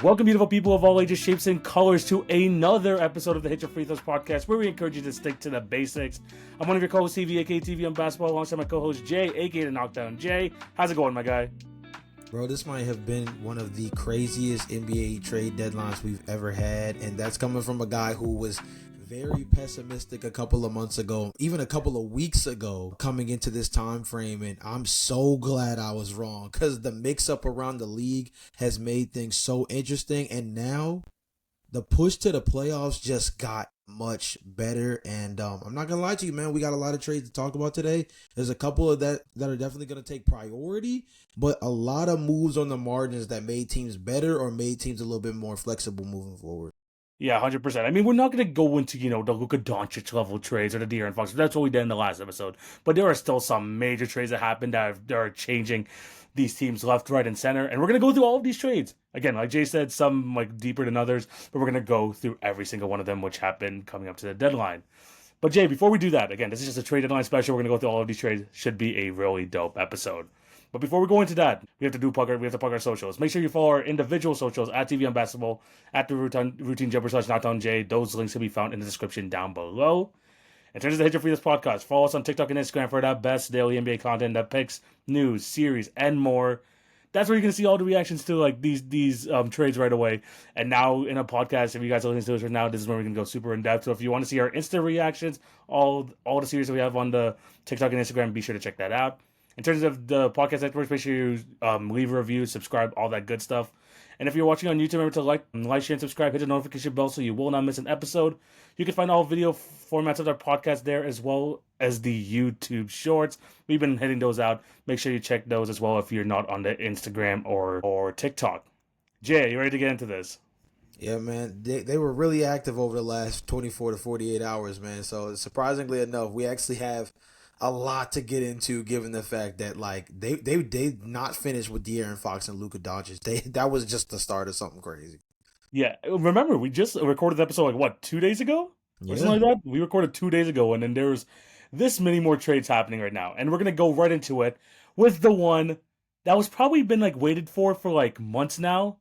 Welcome, beautiful people of all ages, shapes, and colors, to another episode of the Hit Your Free Throws podcast, where we encourage you to stick to the basics. I'm one of your co-hosts, TV, aka TV on basketball, alongside my co-host, Jay, aka the Knockdown Jay. How's it going, my guy? Bro, this might have been one of the craziest NBA trade deadlines we've ever had, and that's coming from a guy who was very pessimistic a couple of months ago, even a couple of weeks ago, coming into this time frame. And I'm so glad I was wrong, because the mix-up around the league has made things so interesting, and now the push to the playoffs just got much better. And I'm not gonna lie to you, man, we got a lot of trades to talk about today. There's a couple of that are definitely gonna take priority, but a lot of moves on the margins that made teams better or made teams a little bit more flexible moving forward. Yeah, 100%. I mean, we're not going to go into, the Luka Doncic level trades or the De'Aaron Fox. That's what we did in the last episode. But there are still some major trades that happened that are changing these teams left, right, and center. And we're going to go through all of these trades. Again, like Jay said, some like deeper than others, but we're going to go through every single one of them, which happened coming up to the deadline. But Jay, before we do that, again, this is just a trade deadline special. We're going to go through all of these trades. Should be a really dope episode. But before we go into that, we have to plug our socials. Make sure you follow our individual socials at TV on Basketball, at the Routine Jumper / Knockdown J. Those links can be found in the description down below. In terms of the Hit Your Free This podcast, follow us on TikTok and Instagram for that best daily NBA content that picks, news, series, and more. That's where you can see all the reactions to like these trades right away. And now in a podcast, if you guys are listening to us right now, this is where we can go super in depth. So if you want to see our instant reactions, all the series that we have on the TikTok and Instagram, be sure to check that out. In terms of the podcast networks, make sure you leave a review, subscribe, all that good stuff. And if you're watching on YouTube, remember to like, share, and subscribe. Hit the notification bell so you will not miss an episode. You can find all video formats of our podcast there, as well as the YouTube shorts. We've been hitting those out. Make sure you check those as well if you're not on the Instagram or TikTok. Jay, you ready to get into this? Yeah, man, they were really active over the last 24 to 48 hours, man. So surprisingly enough, we actually have a lot to get into, given the fact that like they not finished with De'Aaron Fox and Luka Doncic. That was just the start of something crazy. Yeah, remember we just recorded the episode 2 days ago or something like that. We recorded 2 days ago, and then there's this many more trades happening right now, and we're gonna go right into it with the one that was probably been like waited for like months now,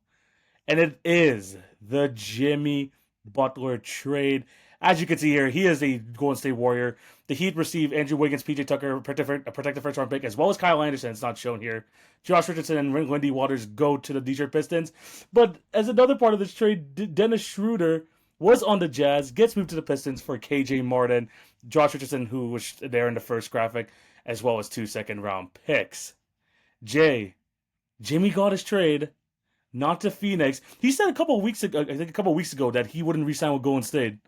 and it is the Jimmy Butler trade. As you can see here, he is a Golden State Warrior. The Heat receive Andrew Wiggins, PJ Tucker, a protected first-round pick, as well as Kyle Anderson. It's not shown here. Josh Richardson and Lindy Waters go to the Detroit Pistons. But as another part of this trade, Dennis Schroeder was on the Jazz, gets moved to the Pistons for KJ Martin, Josh Richardson, who was there in the first graphic, as well as 2 second-round picks. Jimmy got his trade, not to Phoenix. He said a couple weeks ago that he wouldn't re-sign with Golden State.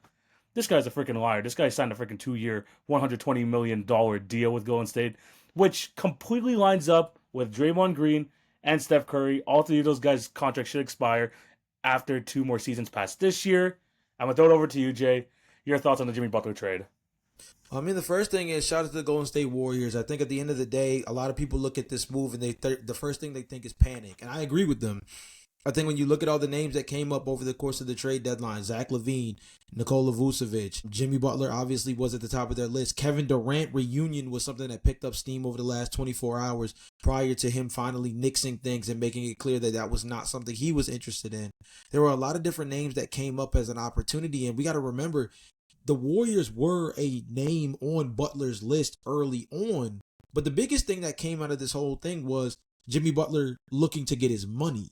This guy's a freaking liar. This guy signed a freaking 2-year, $120 million deal with Golden State, which completely lines up with Draymond Green and Steph Curry. All three of those guys' contracts should expire after 2 more seasons past this year. I'm going to throw it over to you, Jay. Your thoughts on the Jimmy Butler trade? I mean, the first thing is shout out to the Golden State Warriors. I think at the end of the day, a lot of people look at this move and the first thing they think is panic. And I agree with them. I think when you look at all the names that came up over the course of the trade deadline, Zach LaVine, Nikola Vucevic, Jimmy Butler obviously was at the top of their list. Kevin Durant reunion was something that picked up steam over the last 24 hours prior to him finally nixing things and making it clear that that was not something he was interested in. There were a lot of different names that came up as an opportunity, and we got to remember the Warriors were a name on Butler's list early on, but the biggest thing that came out of this whole thing was Jimmy Butler looking to get his money.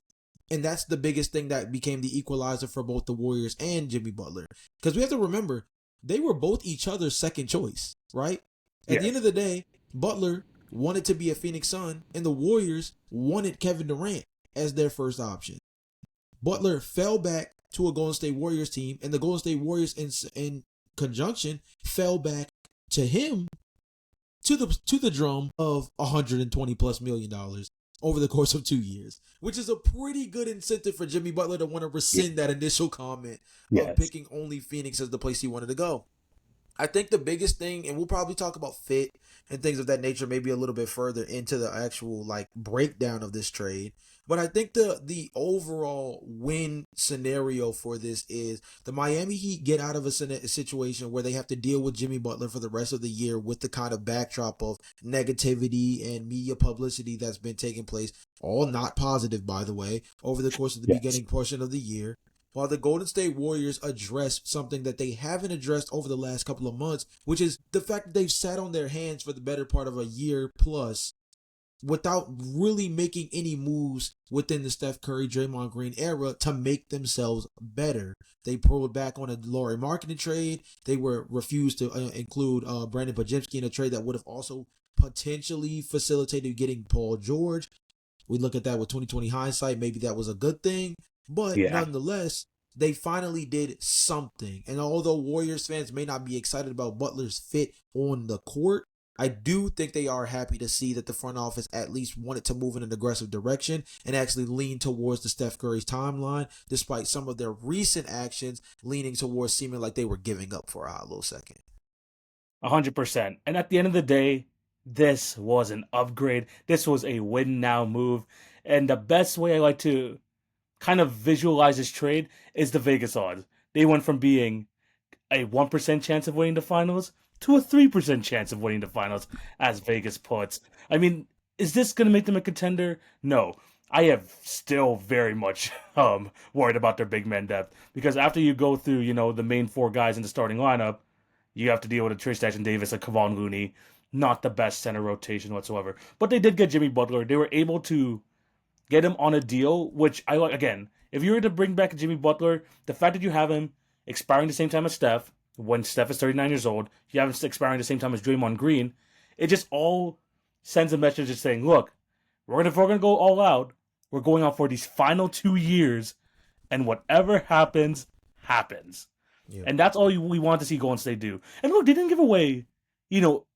And that's the biggest thing that became the equalizer for both the Warriors and Jimmy Butler. Because we have to remember, they were both each other's second choice, right? At the end of the day, Butler wanted to be a Phoenix Sun, and the Warriors wanted Kevin Durant as their first option. Butler fell back to a Golden State Warriors team, and the Golden State Warriors in conjunction fell back to him to the drum of $120+ million over the course of 2 years, which is a pretty good incentive for Jimmy Butler to want to rescind that initial comment of picking only Phoenix as the place he wanted to go. I think the biggest thing, and we'll probably talk about fit and things of that nature maybe a little bit further into the actual like breakdown of this trade. But I think the overall win scenario for this is the Miami Heat get out of a situation where they have to deal with Jimmy Butler for the rest of the year with the kind of backdrop of negativity and media publicity that's been taking place, all not positive by the way, over the course of the Yes. beginning portion of the year. While the Golden State Warriors address something that they haven't addressed over the last couple of months, which is the fact that they've sat on their hands for the better part of a year plus without really making any moves within the Steph Curry, Draymond Green era to make themselves better. They pulled back on a Lauri Markkanen trade. They were refused to include Brandon Podziemski in a trade that would have also potentially facilitated getting Paul George. We look at that with 2020 hindsight. Maybe that was a good thing. But Yeah. nonetheless, they finally did something. And although Warriors fans may not be excited about Butler's fit on the court, I do think they are happy to see that the front office at least wanted to move in an aggressive direction and actually lean towards the Steph Curry's timeline, despite some of their recent actions leaning towards seeming like they were giving up for a hot little second. 100%. And at the end of the day, this was an upgrade. This was a win now move. And the best way I like to kind of visualize this trade is the Vegas odds. They went from being a 1% chance of winning the finals to a 3% chance of winning the finals, as Vegas puts. I mean, is this going to make them a contender? No. I have still very much worried about their big man depth because after you go through, the main four guys in the starting lineup, you have to deal with a Tristan Davis, a Kevon Looney, not the best center rotation whatsoever. But they did get Jimmy Butler. They were able to get him on a deal, which I like. Again, if you were to bring back Jimmy Butler, the fact that you have him expiring the same time as Steph, when Steph is 39 years old, you have him expiring the same time as Draymond Green, it just all sends a message just saying, look, if we're gonna go all out, we're going out for these final 2 years, and whatever happens, happens. Yeah. And that's all we want to see Golden State do. And look, they didn't give away,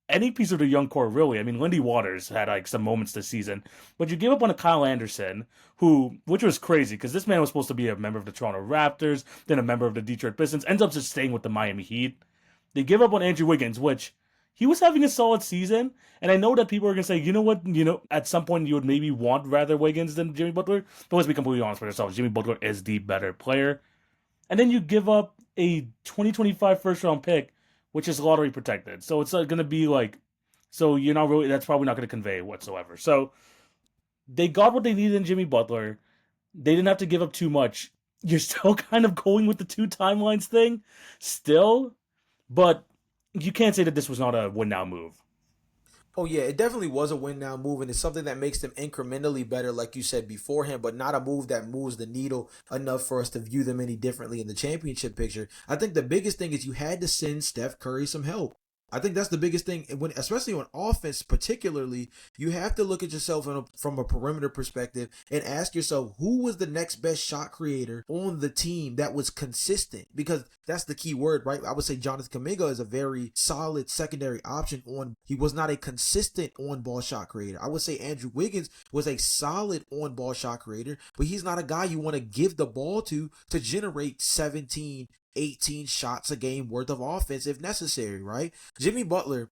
any piece of their young core, really. I mean, Lindy Waters had like some moments this season, but you gave up on a Kyle Anderson, which was crazy because this man was supposed to be a member of the Toronto Raptors, then a member of the Detroit Pistons, ends up just staying with the Miami Heat. They give up on Andrew Wiggins, which he was having a solid season, and I know that people are gonna say, you know what, at some point you would maybe want rather Wiggins than Jimmy Butler, but let's be completely honest with ourselves. Jimmy Butler is the better player. And then you give up a 2025 first round pick, which is lottery protected. So it's going to be like, so you're not really, that's probably not going to convey whatsoever. So they got what they needed in Jimmy Butler. They didn't have to give up too much. You're still kind of going with the two timelines thing, still, but you can't say that this was not a win now move. Oh yeah, it definitely was a win now move, and it's something that makes them incrementally better, like you said beforehand, but not a move that moves the needle enough for us to view them any differently in the championship picture. I think the biggest thing is you had to send Steph Curry some help. I think that's the biggest thing, when, especially on offense, particularly, you have to look at yourself from a perimeter perspective and ask yourself who was the next best shot creator on the team that was consistent, because that's the key word, right? I would say Jonathan Kuminga is a very solid secondary option he was not a consistent on-ball shot creator. I would say Andrew Wiggins was a solid on-ball shot creator, but he's not a guy you want to give the ball to generate 17, 18 shots a game worth of offense if necessary, right? Jimmy Butler,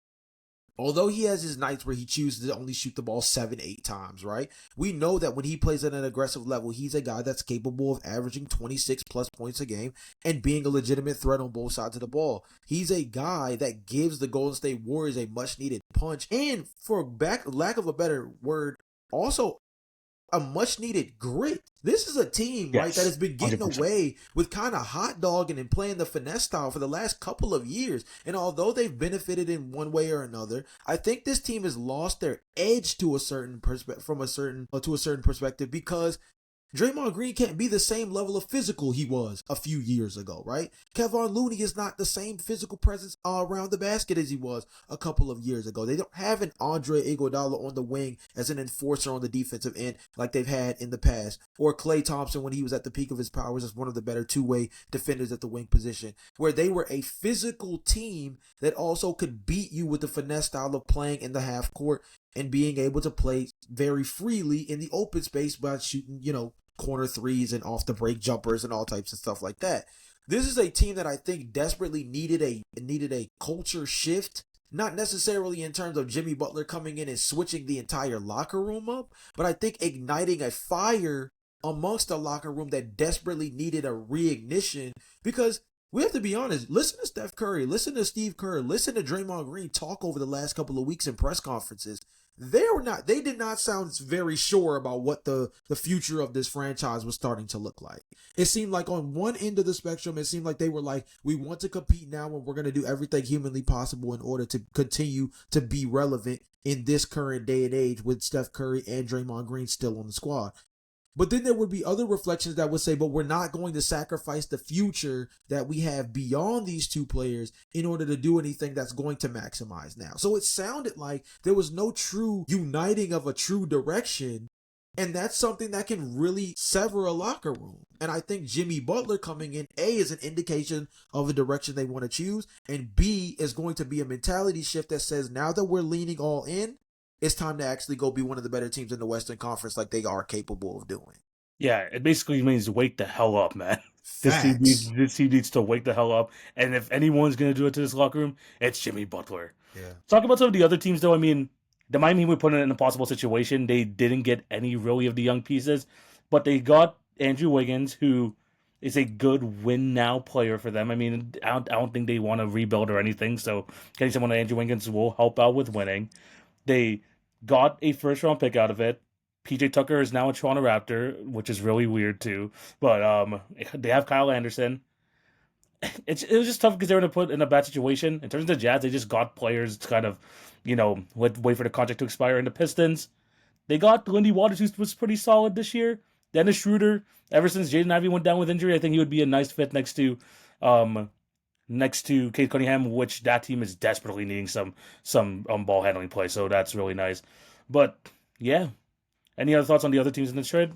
although he has his nights where he chooses to only shoot the ball 7, 8 times, right? We know that when he plays at an aggressive level, he's a guy that's capable of averaging 26 plus points a game and being a legitimate threat on both sides of the ball. He's a guy that gives the Golden State Warriors a much needed punch and, for lack of a better word, also a much needed grit. This is a team, right, that Yes, has been getting 100%. away with kind of hot dogging and playing the finesse style for the last couple of years. And although they've benefited in one way or another, I think this team has lost their edge to a certain perspective because Draymond Green can't be the same level of physical he was a few years ago, right? Kevon Looney is not the same physical presence around the basket as he was a couple of years ago. They don't have an Andre Iguodala on the wing as an enforcer on the defensive end like they've had in the past, or Klay Thompson when he was at the peak of his powers as one of the better two-way defenders at the wing position, where they were a physical team that also could beat you with the finesse style of playing in the half court and being able to play very freely in the open space by shooting, corner threes and off the break jumpers and all types of stuff like that. This is a team that I think desperately needed a culture shift. Not necessarily in terms of Jimmy Butler coming in and switching the entire locker room up, but I think igniting a fire amongst the locker room that desperately needed a reignition because we have to be honest. Listen to Steph Curry, listen to Steve Kerr, listen to Draymond Green talk over the last couple of weeks in press conferences. They did not sound very sure about what the future of this franchise was starting to look like. It seemed like on one end of the spectrum, it seemed like they were like, we want to compete now and we're going to do everything humanly possible in order to continue to be relevant in this current day and age with Steph Curry and Draymond Green still on the squad. But then there would be other reflections that would say, but we're not going to sacrifice the future that we have beyond these two players in order to do anything that's going to maximize now. So it sounded like there was no true uniting of a true direction. And that's something that can really sever a locker room. And I think Jimmy Butler coming in, A, is an indication of the direction they want to choose. And B, is going to be a mentality shift that says now that we're leaning all in, it's time to actually go be one of the better teams in the Western Conference like they are capable of doing. Yeah, it basically means wake the hell up, man. Facts. This team needs to wake the hell up. And if anyone's going to do it to this locker room, it's Jimmy Butler. Yeah. Talk about some of the other teams, though. I mean, the Miami would put in an impossible situation. They didn't get any really of the young pieces, but they got Andrew Wiggins, who is a good win now player for them. I mean, I don't think they want to rebuild or anything, so getting someone like Andrew Wiggins will help out with winning. They got a first round pick out of it. PJ Tucker is now a Toronto Raptor, which is really weird too. But they have Kyle Anderson. It was just tough because they were put in a bad situation. In terms of the Jazz, they just got players to kind of, wait for the contract to expire. In the Pistons, they got Lindy Waters, who was pretty solid this year. Dennis Schroeder, ever since Jaden Ivey went down with injury, I think he would be a nice fit next to Cade Cunningham, which that team is desperately needing some ball handling play. So that's really nice. But yeah, any other thoughts on the other teams in this trade?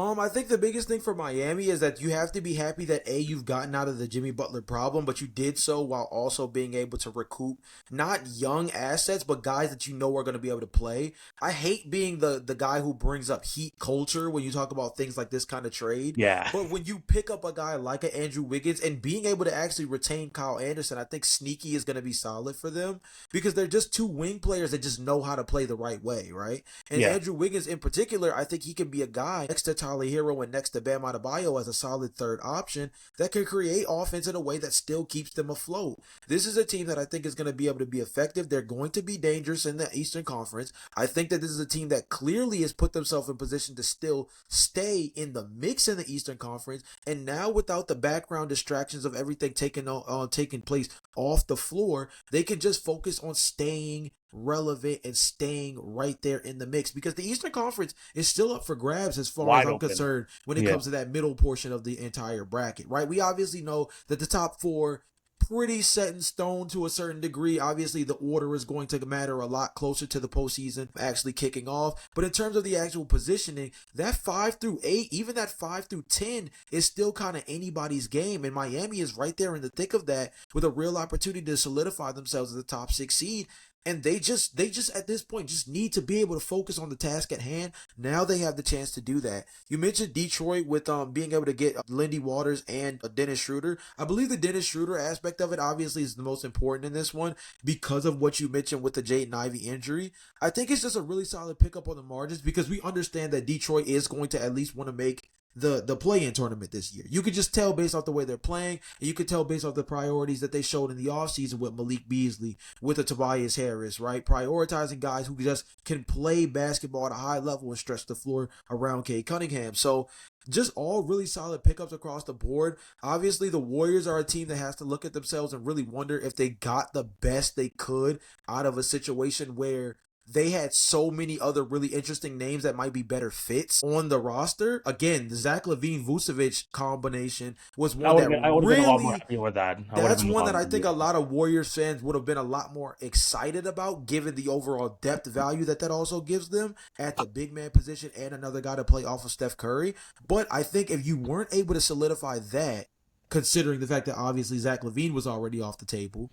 I think the biggest thing for Miami is that you have to be happy that A, you've gotten out of the Jimmy Butler problem, but you did so while also being able to recoup not young assets, but guys that you know are going to be able to play. I hate being the guy who brings up heat culture when you talk about things like this kind of trade. Yeah. But when you pick up a guy like an Andrew Wiggins and being able to actually retain Kyle Anderson, I think sneaky is going to be solid for them because they're just two wing players that just know how to play the right way, right? And Yeah. Andrew Wiggins in particular, I think he can be a guy next to Tyler Hero and next to Bam Adebayo as a solid third option that can create offense in a way that still keeps them afloat. This is a team that I think is going to be able to be effective. They're going to be dangerous in the Eastern Conference. I think that this is a team that clearly has put themselves in position to still stay in the mix in the Eastern Conference. And now without the background distractions of everything taking place off the floor, they can just focus on staying relevant and staying right there in the mix because the Eastern Conference is still up for grabs as far Wide as I'm open. concerned when it Yeah. comes to that middle portion of the entire bracket, right? We obviously know that the top four pretty set in stone to a certain degree. Obviously, the order is going to matter a lot closer to the postseason actually kicking off. But in terms of the actual positioning, that 5 through 8, even that 5 through 10 is still kind of anybody's game. And Miami is right there in the thick of that with a real opportunity to solidify themselves as the top 6 seed. And they just at this point just need to be able to focus on the task at hand. Now they have the chance to do that. You mentioned Detroit with being able to get Lindy Waters and Dennis Schroeder. I believe the Dennis Schroeder aspect of it obviously is the most important in this one because of what you mentioned with the Jaden Ivey injury. I think it's just a really solid pickup on the margins because we understand that Detroit is going to at least want to make the play-in tournament this year. You could just tell based off the way they're playing, and you could tell based off the priorities that they showed in the offseason with Malik Beasley, with the Tobias Harris, right? Prioritizing guys who just can play basketball at a high level and stretch the floor around Cade Cunningham. So just all really solid pickups across the board. Obviously, the Warriors are a team that has to look at themselves and really wonder if they got the best they could out of a situation where they had so many other really interesting names that might be better fits on the roster. Again, the Zach LaVine-Vucevic combination was one that I would have been a lot more really, happy with that. I would have that's been a one lot that I more think a lot of Warriors fans would have been a lot more excited about given the overall depth value that also gives them at the big man position and another guy to play off of Steph Curry. But I think if you weren't able to solidify that, considering the fact that obviously Zach LaVine was already off the table,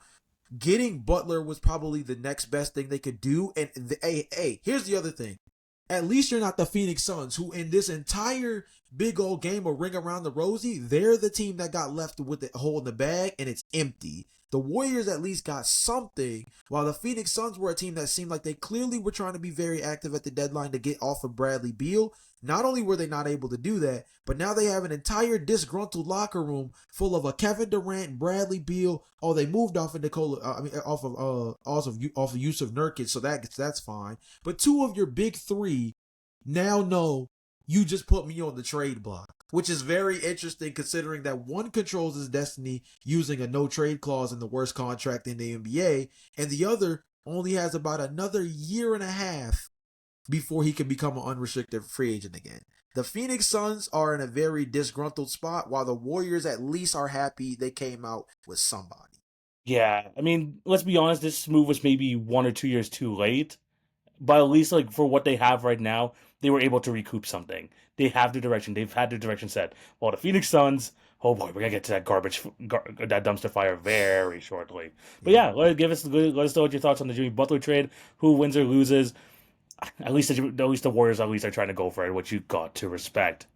getting Butler was probably the next best thing they could do. And hey, here's the other thing. At least you're not the Phoenix Suns, who in this entire big old game of Ring Around the Rosie, they're the team that got left with the hole in the bag and it's empty. The Warriors at least got something, while the Phoenix Suns were a team that seemed like they clearly were trying to be very active at the deadline to get off of Bradley Beal. Not only were they not able to do that, but now they have an entire disgruntled locker room full of a Kevin Durant, Bradley Beal. Oh, they moved off of Nikola. Off of Yusuf Nurkic, so that's fine. But two of your big three now know you just put me on the trade block, which is very interesting considering that one controls his destiny using a no trade clause in the worst contract in the NBA, and the other only has about another year and a half before he can become an unrestricted free agent again. The Phoenix Suns are in a very disgruntled spot, while the Warriors at least are happy they came out with somebody. Yeah, I mean, let's be honest. This move was maybe 1 or 2 years too late, but at least like for what they have right now, they were able to recoup something. They have the direction. They've had their direction set. While the Phoenix Suns, oh boy, we're gonna get to that that dumpster fire very shortly. But Yeah. yeah, let us know what your thoughts on the Jimmy Butler trade. Who wins or loses? At least the Warriors at least are trying to go for it, which you got to respect.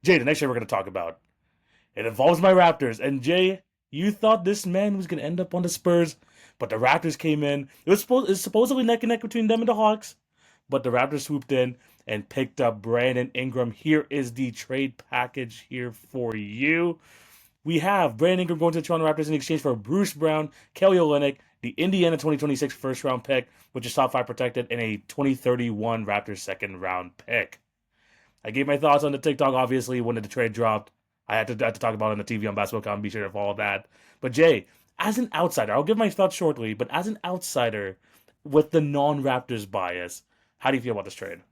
Jay, the next trade we're gonna talk about it involves my Raptors. And Jay, you thought this man was gonna end up on the Spurs, but the Raptors came in. It's supposedly neck and neck between them and the Hawks, but the Raptors swooped in and picked up Brandon Ingram. Here is the trade package here for you. We have Brandon Ingram going to the Toronto Raptors in exchange for Bruce Brown, Kelly Olynyk, the Indiana 2026 first round pick, which is top 5 protected, and a 2031 Raptors second round pick. I gave my thoughts on the TikTok, obviously, when the trade dropped. I had to talk about it on the TV on Basketball.com. Be sure to follow that. But Jay, as an outsider, I'll give my thoughts shortly, but as an outsider with the non Raptors bias, how do you feel about this trade?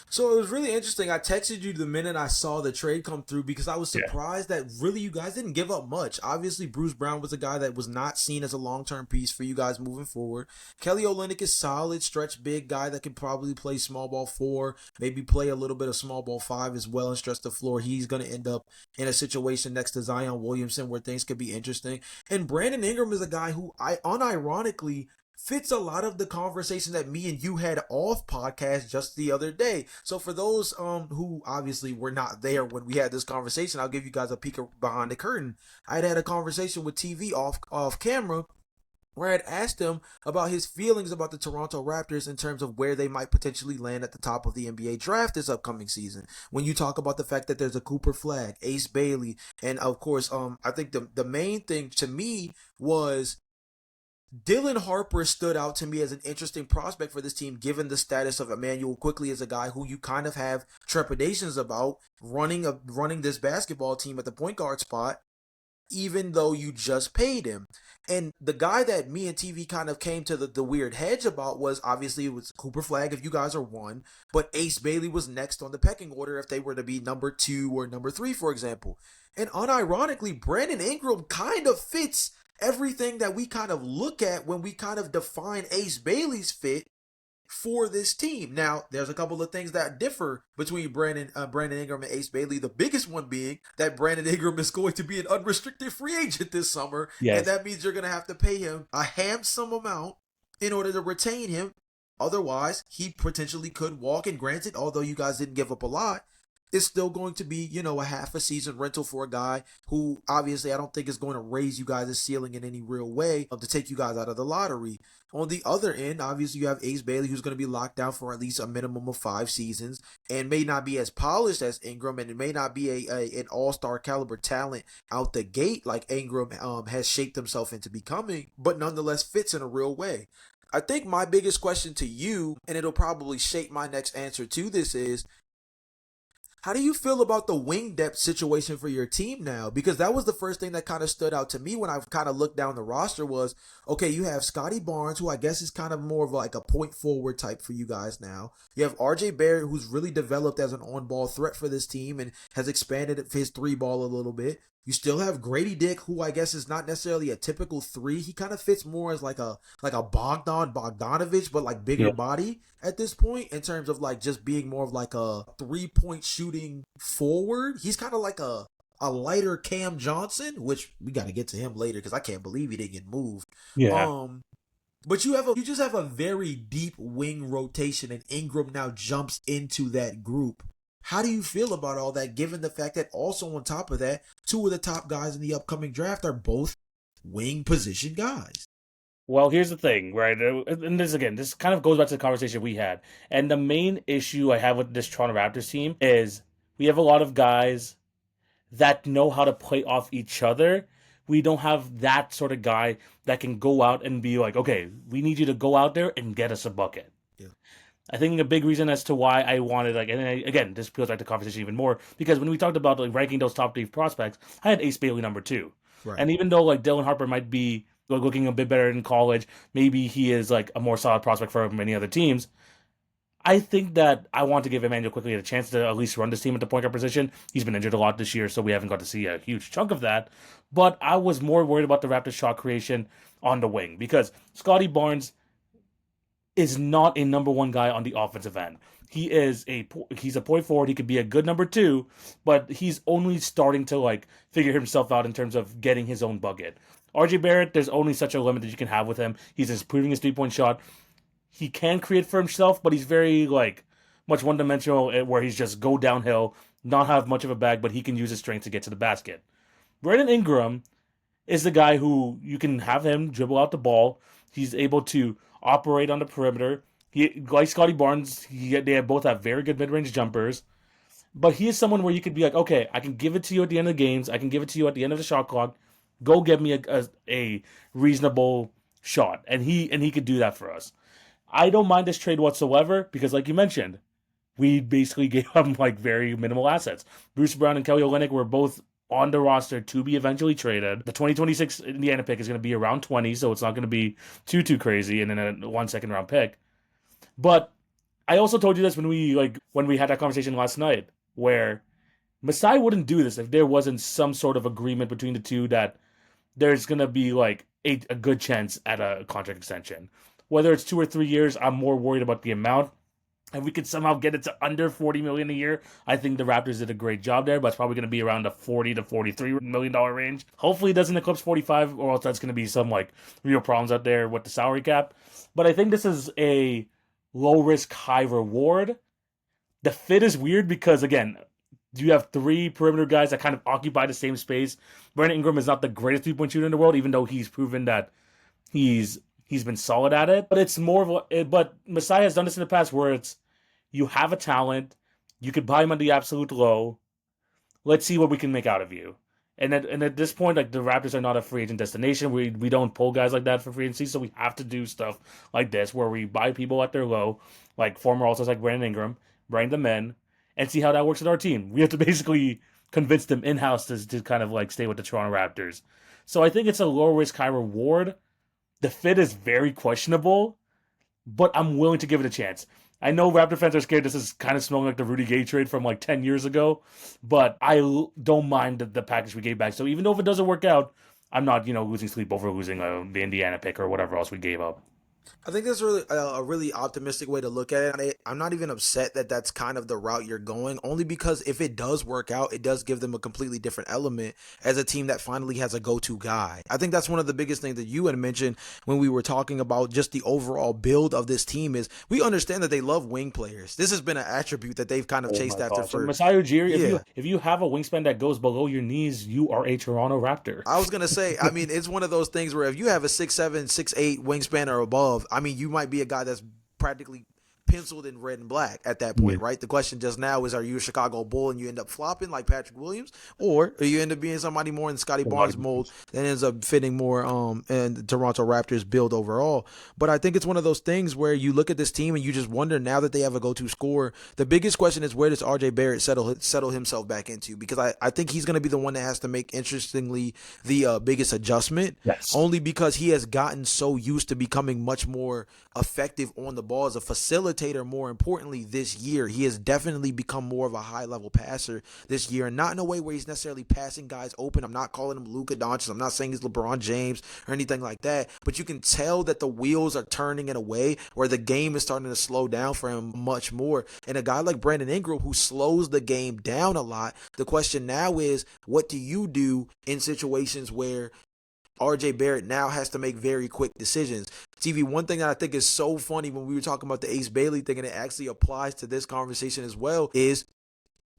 So it was really interesting. I texted you the minute I saw the trade come through because I was Yeah. surprised that really you guys didn't give up much. Obviously, Bruce Brown was a guy that was not seen as a long term piece for you guys moving forward. Kelly Olynyk is solid, stretch big guy that can probably play small ball four, maybe play a little bit of small ball five as well and stretch the floor. He's going to end up in a situation next to Zion Williamson where things could be interesting. And Brandon Ingram is a guy who I unironically fits a lot of the conversation that me and you had off podcast just the other day. So for those who obviously were not there when we had this conversation, I'll give you guys a peek behind the curtain. I had a conversation with TV off camera where I had asked him about his feelings about the Toronto Raptors in terms of where they might potentially land at the top of the NBA draft this upcoming season. When you talk about the fact that there's a Cooper Flag, Ace Bailey, and of course, I think the main thing to me was Dylan Harper stood out to me as an interesting prospect for this team, given the status of Emmanuel Quickly as a guy who you kind of have trepidations about running this basketball team at the point guard spot, even though you just paid him. And the guy that me and TV kind of came to the weird hedge about was obviously it was Cooper Flag if you guys are one, but Ace Bailey was next on the pecking order if they were to be number 2 or number 3, for example. And unironically, Brandon Ingram kind of fits everything that we kind of look at when we kind of define Ace Bailey's fit for this team. Now, there's a couple of things that differ between Brandon Ingram and Ace Bailey. The biggest one being that Brandon Ingram is going to be an unrestricted free agent this summer, and Yes. that means you're going to have to pay him a handsome amount in order to retain him. Otherwise, he potentially could walk. And granted, although you guys didn't give up a lot, it's still going to be, a half a season rental for a guy who obviously I don't think is going to raise you guys' ceiling in any real way to take you guys out of the lottery. On the other end, obviously you have Ace Bailey who's going to be locked down for at least a minimum of 5 seasons and may not be as polished as Ingram, and it may not be an all-star caliber talent out the gate like Ingram has shaped himself into becoming, but nonetheless fits in a real way. I think my biggest question to you, and it'll probably shape my next answer to this, is how do you feel about the wing depth situation for your team now? Because that was the first thing that kind of stood out to me when I kind of looked down the roster was, okay, you have Scotty Barnes, who I guess is kind of more of like a point forward type for you guys now. You have RJ Barrett, who's really developed as an on-ball threat for this team and has expanded his three ball a little bit. You still have Grady Dick, who I guess is not necessarily a typical three. He kind of fits more as like a Bogdanovich, but like bigger Yeah. body at this point in terms of like just being more of like a 3-point shooting forward. He's kind of like a lighter Cam Johnson, which we got to get to him later because I can't believe he didn't get moved. Yeah. Um, But you just have a very deep wing rotation, and Ingram now jumps into that group. How do you feel about all that, given the fact that also on top of that, two of the top guys in the upcoming draft are both wing position guys? Well, here's the thing, right? And this again, this kind of goes back to the conversation we had. And the main issue I have with this Toronto Raptors team is we have a lot of guys that know how to play off each other. We don't have that sort of guy that can go out and be like, okay, we need you to go out there and get us a bucket. Yeah. I think a big reason as to why I wanted again, this peels back the conversation even more because when we talked about like ranking those top three prospects, I had Ace Bailey number two, Right. and even though like Dylan Harper might be like, looking a bit better in college, maybe he is like a more solid prospect for many other teams. I think that I want to give Emmanuel quickly a chance to at least run this team at the point guard position. He's been injured a lot this year, so we haven't got to see a huge chunk of that. But I was more worried about the Raptors' shot creation on the wing because Scotty Barnes is not a number one guy on the offensive end. He's a point forward. He could be a good number two, but he's only starting to like figure himself out in terms of getting his own bucket. RJ Barrett, there's only such a limit that you can have with him. He's just improving his 3 point shot. He can create for himself, but he's very like much one dimensional where he's just go downhill, not have much of a bag, but he can use his strength to get to the basket. Brandon Ingram is the guy who you can have him dribble out the ball. He's able to operate on the perimeter. He like Scotty Barnes. They both have very good mid range jumpers. But he is someone where you could be like, okay, I can give it to you at the end of the games. I can give it to you at the end of the shot clock. Go get me a reasonable shot, and he could do that for us. I don't mind this trade whatsoever because, like you mentioned, we basically gave him like very minimal assets. Bruce Brown and Kelly Olynyk were both on the roster to be eventually traded. The 2026 Indiana pick is going to be around 20, so it's not going to be too crazy, and then a 1 second round pick. But I also told you this when we had that conversation last night, where Masai wouldn't do this if there wasn't some sort of agreement between the two that there's going to be like a good chance at a contract extension. Whether it's 2 or 3 years, I'm more worried about the amount. If we could somehow get it to under 40 million a year, I think the Raptors did a great job there, but it's probably going to be around the 40 to 43 million dollar range. Hopefully it doesn't eclipse 45, or else that's going to be some like real problems out there with the salary cap. But I think this is a low risk, high reward. The fit is weird because again, you have three perimeter guys that kind of occupy the same space. Brandon Ingram is not the greatest 3 point shooter in the world, even though he's proven that he's he's been solid at it. But it's more of but Messiah has done this in the past where it's you have a talent, you could buy him at the absolute low. Let's see what we can make out of you. And at this point, like the Raptors are not a free agent destination. We don't pull guys like that for free agency, so we have to do stuff like this where we buy people at their low, like former All-Stars like Brandon Ingram, bring them in, and see how that works with our team. We have to basically convince them in house to kind of like stay with the Toronto Raptors. So I think it's a low risk, high reward. The fit is very questionable, but I'm willing to give it a chance. I know Raptor fans are scared this is kind of smelling like the Rudy Gay trade from like 10 years ago, but I don't mind the package we gave back. So even though if it doesn't work out, I'm not, losing sleep over losing the Indiana pick or whatever else we gave up. I think that's really a really optimistic way to look at it. I'm not even upset that that's kind of the route you're going, only because if it does work out, it does give them a completely different element as a team that finally has a go-to guy. I think that's one of the biggest things that you had mentioned when we were talking about just the overall build of this team is we understand that they love wing players. This has been an attribute that they've kind of Oh chased my after gosh. So for Masai Ujiri, yeah. if you have a wingspan that goes below your knees, you are a Toronto Raptor. I was gonna say, I mean, it's one of those things where if you have a 6'7", 6'8" wingspan or above, I mean, you might be a guy that's practically penciled in red and black at that point, right? The question just now is, are you a Chicago Bull and you end up flopping like Patrick Williams, or you end up being somebody more in Scotty Barnes mold that ends up fitting more in the Toronto Raptors build overall? But I think it's one of those things where you look at this team and you just wonder, now that they have a go-to scorer, the biggest question is, where does RJ Barrett settle himself back into? Because I think he's going to be the one that has to make, interestingly, the biggest adjustment. Yes. Only because he has gotten so used to becoming much more effective on the ball as a facilitator. More importantly, this year he has definitely become more of a high level passer this year, and not in a way where he's necessarily passing guys open. I'm not calling him Luka Doncic. I'm not saying he's LeBron James or anything like that, but you can tell that the wheels are turning in a way where the game is starting to slow down for him much more. And a guy like Brandon Ingram, who slows the game down a lot, the question now is, what do you do in situations where RJ Barrett now has to make very quick decisions. TV, one thing that I think is so funny when we were talking about the Ace Bailey thing, and it actually applies to this conversation as well, is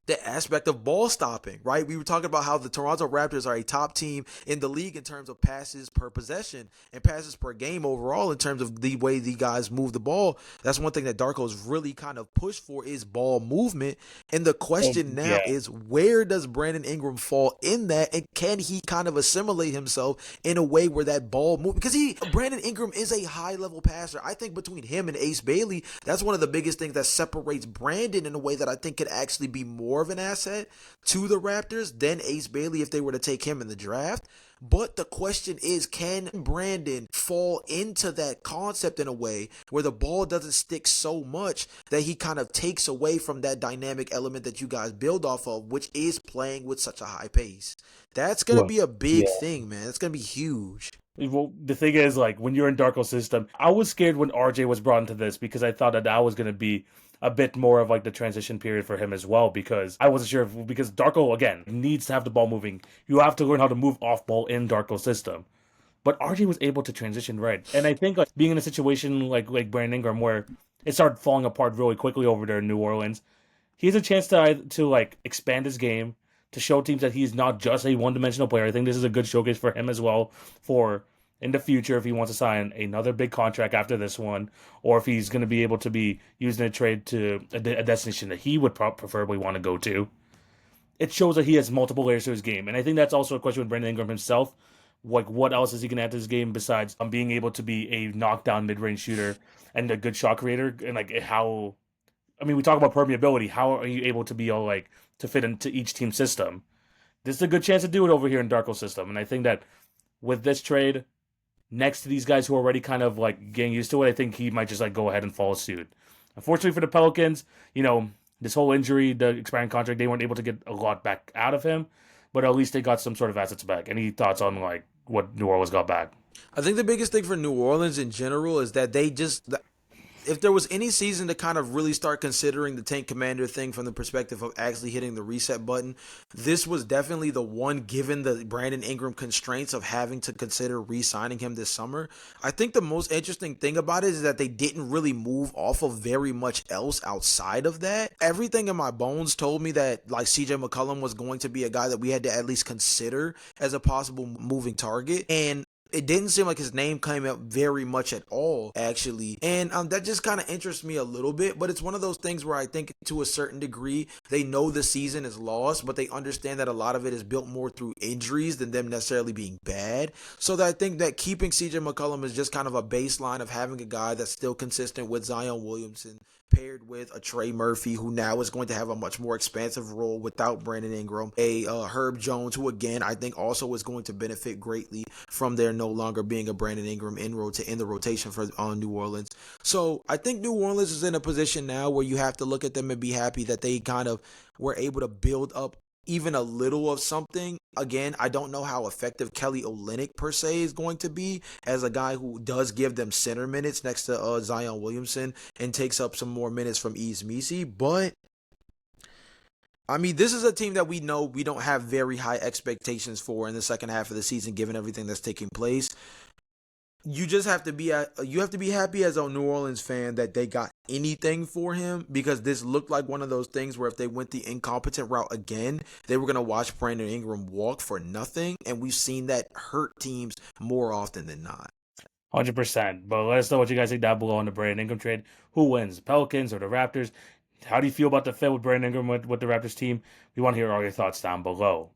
the aspect of ball stopping, right? We were talking about how the Toronto Raptors are a top team in the league in terms of passes per possession and passes per game overall in terms of the way the guys move the ball. That's one thing that Darko's really kind of pushed for is ball movement. And the Oh, question now yeah. is, where does Brandon Ingram fall in that? And can he kind of assimilate himself in a way where that ball move? Because Brandon Ingram is a high level passer. I think between him and Ace Bailey, that's one of the biggest things that separates Brandon in a way that I think could actually be more of an asset to the Raptors than Ace Bailey if they were to take him in the draft. But the question is, can Brandon fall into that concept in a way where the ball doesn't stick so much that he kind of takes away from that dynamic element that you guys build off of, which is playing with such a high pace? That's going to Well, be a big yeah. thing, man. It's going to be huge. Well, the thing is, like, when you're in Darko's system, I was scared when RJ was brought into this because I thought that was going to be a bit more of like the transition period for him as well because I wasn't sure if, because Darko again needs to have the ball moving. You have to learn how to move off ball in Darko's system. But RJ was able to transition right, and I think like being in a situation like Brandon Ingram where it started falling apart really quickly over there in New Orleans, he has a chance to like expand his game to show teams that he's not just a one-dimensional player. I think this is a good showcase for him as well for in the future if he wants to sign another big contract after this one, or if he's going to be able to be using a trade to a destination that he would preferably want to go to. It shows that he has multiple layers to his game, and I think that's also a question with Brandon Ingram himself. Like, what else is he going to add to his game besides being able to be a knockdown mid-range shooter and a good shot creator, and like how I mean, we talk about permeability. How are you able to be all like to fit into each team system? This is a good chance to do it over here in Darko's system, and I think that with this trade, next to these guys who are already kind of like getting used to it, I think he might just like go ahead and follow suit. Unfortunately for the Pelicans, this whole injury, the expiring contract, they weren't able to get a lot back out of him, but at least they got some sort of assets back. Any thoughts on like what New Orleans got back? I think the biggest thing for New Orleans in general is that they just, if there was any season to kind of really start considering the Tank Commander thing from the perspective of actually hitting the reset button, this was definitely the one given the Brandon Ingram constraints of having to consider re-signing him this summer. I think the most interesting thing about it is that they didn't really move off of very much else outside of that. Everything in my bones told me that like CJ McCollum was going to be a guy that we had to at least consider as a possible moving target. And it didn't seem like his name came up very much at all, actually. And that just kind of interests me a little bit. But it's one of those things where I think to a certain degree, they know the season is lost, but they understand that a lot of it is built more through injuries than them necessarily being bad. So that I think that keeping CJ McCollum is just kind of a baseline of having a guy that's still consistent with Zion Williamson, paired with a Trey Murphy, who now is going to have a much more expansive role without Brandon Ingram, a Herb Jones, who again I think also is going to benefit greatly from there no longer being a Brandon Ingram in the rotation for New Orleans. So I think New Orleans is in a position now where you have to look at them and be happy that they kind of were able to build up even a little of something. Again, I don't know how effective Kelly Olynyk per se is going to be as a guy who does give them center minutes next to Zion Williamson and takes up some more minutes from Yves Missi. But I mean, this is a team that we know we don't have very high expectations for in the second half of the season, given everything that's taking place. You just have to be happy as a New Orleans fan that they got anything for him, because this looked like one of those things where if they went the incompetent route again, they were going to watch Brandon Ingram walk for nothing, and we've seen that hurt teams more often than not. 100%. But let us know what you guys think down below on the Brandon Ingram trade. Who wins, the Pelicans or the Raptors? How do you feel about the fit with Brandon Ingram with the Raptors team? We want to hear all your thoughts down below.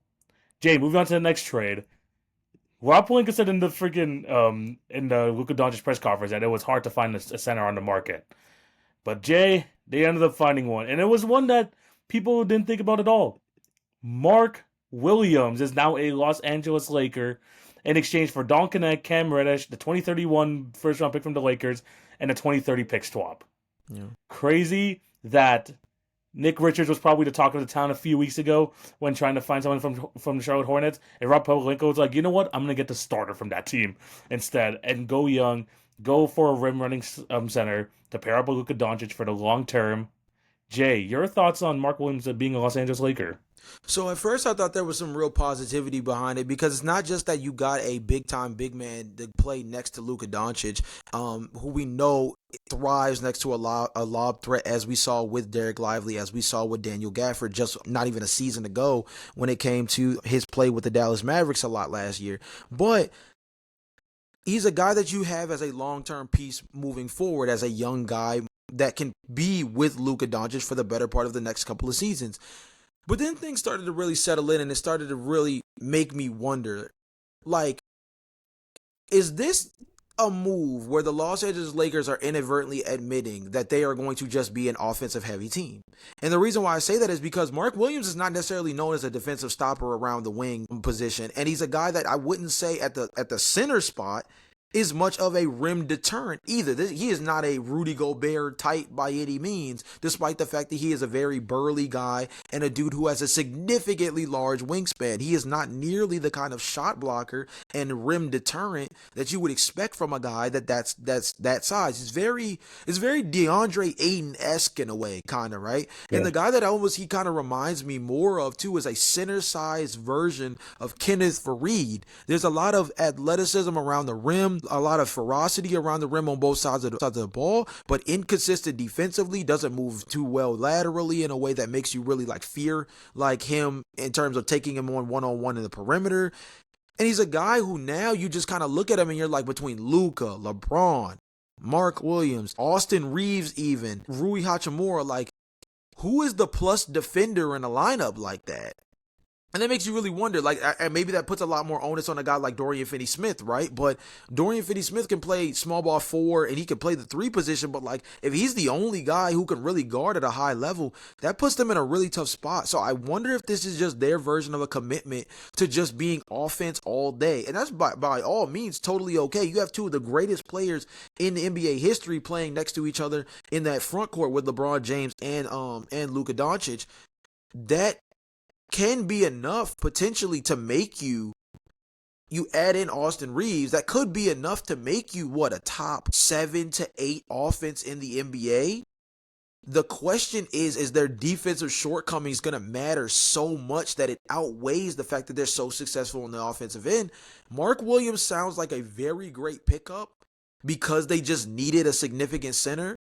Jay, moving on to the next trade. Rob Pelinka said in the in the Luka Doncic press conference that it was hard to find a center on the market. But Jay, they ended up finding one, and it was one that people didn't think about at all. Mark Williams is now a Los Angeles Laker in exchange for Don Connect, Cam Reddish, the 2031 first round pick from the Lakers, and a 2030 pick swap. Yeah. Crazy that Nick Richards was probably the talk of the town a few weeks ago when trying to find someone from the Charlotte Hornets. And Rob Pelinka was like, you know what? I'm going to get the starter from that team instead and go young, go for a rim running center to pair up with Luka Doncic for the long term. Jay, your thoughts on Mark Williams being a Los Angeles Laker? So at first I thought there was some real positivity behind it because it's not just that you got a big time big man to play next to Luka Doncic, who we know thrives next to a lob threat, as we saw with Derek Lively, as we saw with Daniel Gafford just not even a season ago when it came to his play with the Dallas Mavericks a lot last year. But he's a guy that you have as a long term piece moving forward as a young guy that can be with Luka Doncic for the better part of the next couple of seasons. But then things started to really settle in and it started to really make me wonder, like, is this a move where the Los Angeles Lakers are inadvertently admitting that they are going to just be an offensive heavy team? And the reason why I say that is because Mark Williams is not necessarily known as a defensive stopper around the wing position, and he's a guy that I wouldn't say at the center spot is much of a rim deterrent either. He is not a Rudy Gobert type by any means, despite the fact that he is a very burly guy and a dude who has a significantly large wingspan. He is not nearly the kind of shot blocker and rim deterrent that you would expect from a guy that's that size. It's very DeAndre Ayton-esque in a way, kind of, right? And Yeah. the guy that he kind of reminds me more of too is a center-sized version of Kenneth Faried. There's a lot of athleticism around the rim, a lot of ferocity around the rim on both sides of the ball, but inconsistent defensively, doesn't move too well laterally in a way that makes you really like fear like him in terms of taking him on one-on-one in the perimeter. And he's a guy who now you just kind of look at him and you're like, between Luka, LeBron, Mark Williams, Austin Reeves, even Rui Hachimura, like, who is the plus defender in a lineup like that? And that makes you really wonder, like, and maybe that puts a lot more onus on a guy like Dorian Finney-Smith, right? But Dorian Finney-Smith can play small ball four and he can play the three position, but like, if he's the only guy who can really guard at a high level, that puts them in a really tough spot. So I wonder if this is just their version of a commitment to just being offense all day. And that's by all means totally okay. You have two of the greatest players in the NBA history playing next to each other in that front court with LeBron James and Luka Doncic. That can be enough potentially to make you add in Austin Reeves, that could be enough to make you what, a top 7 to 8 offense in the NBA. The question is their defensive shortcomings going to matter so much that it outweighs the fact that they're so successful on the offensive end? Mark Williams sounds like a very great pickup because they just needed a significant center.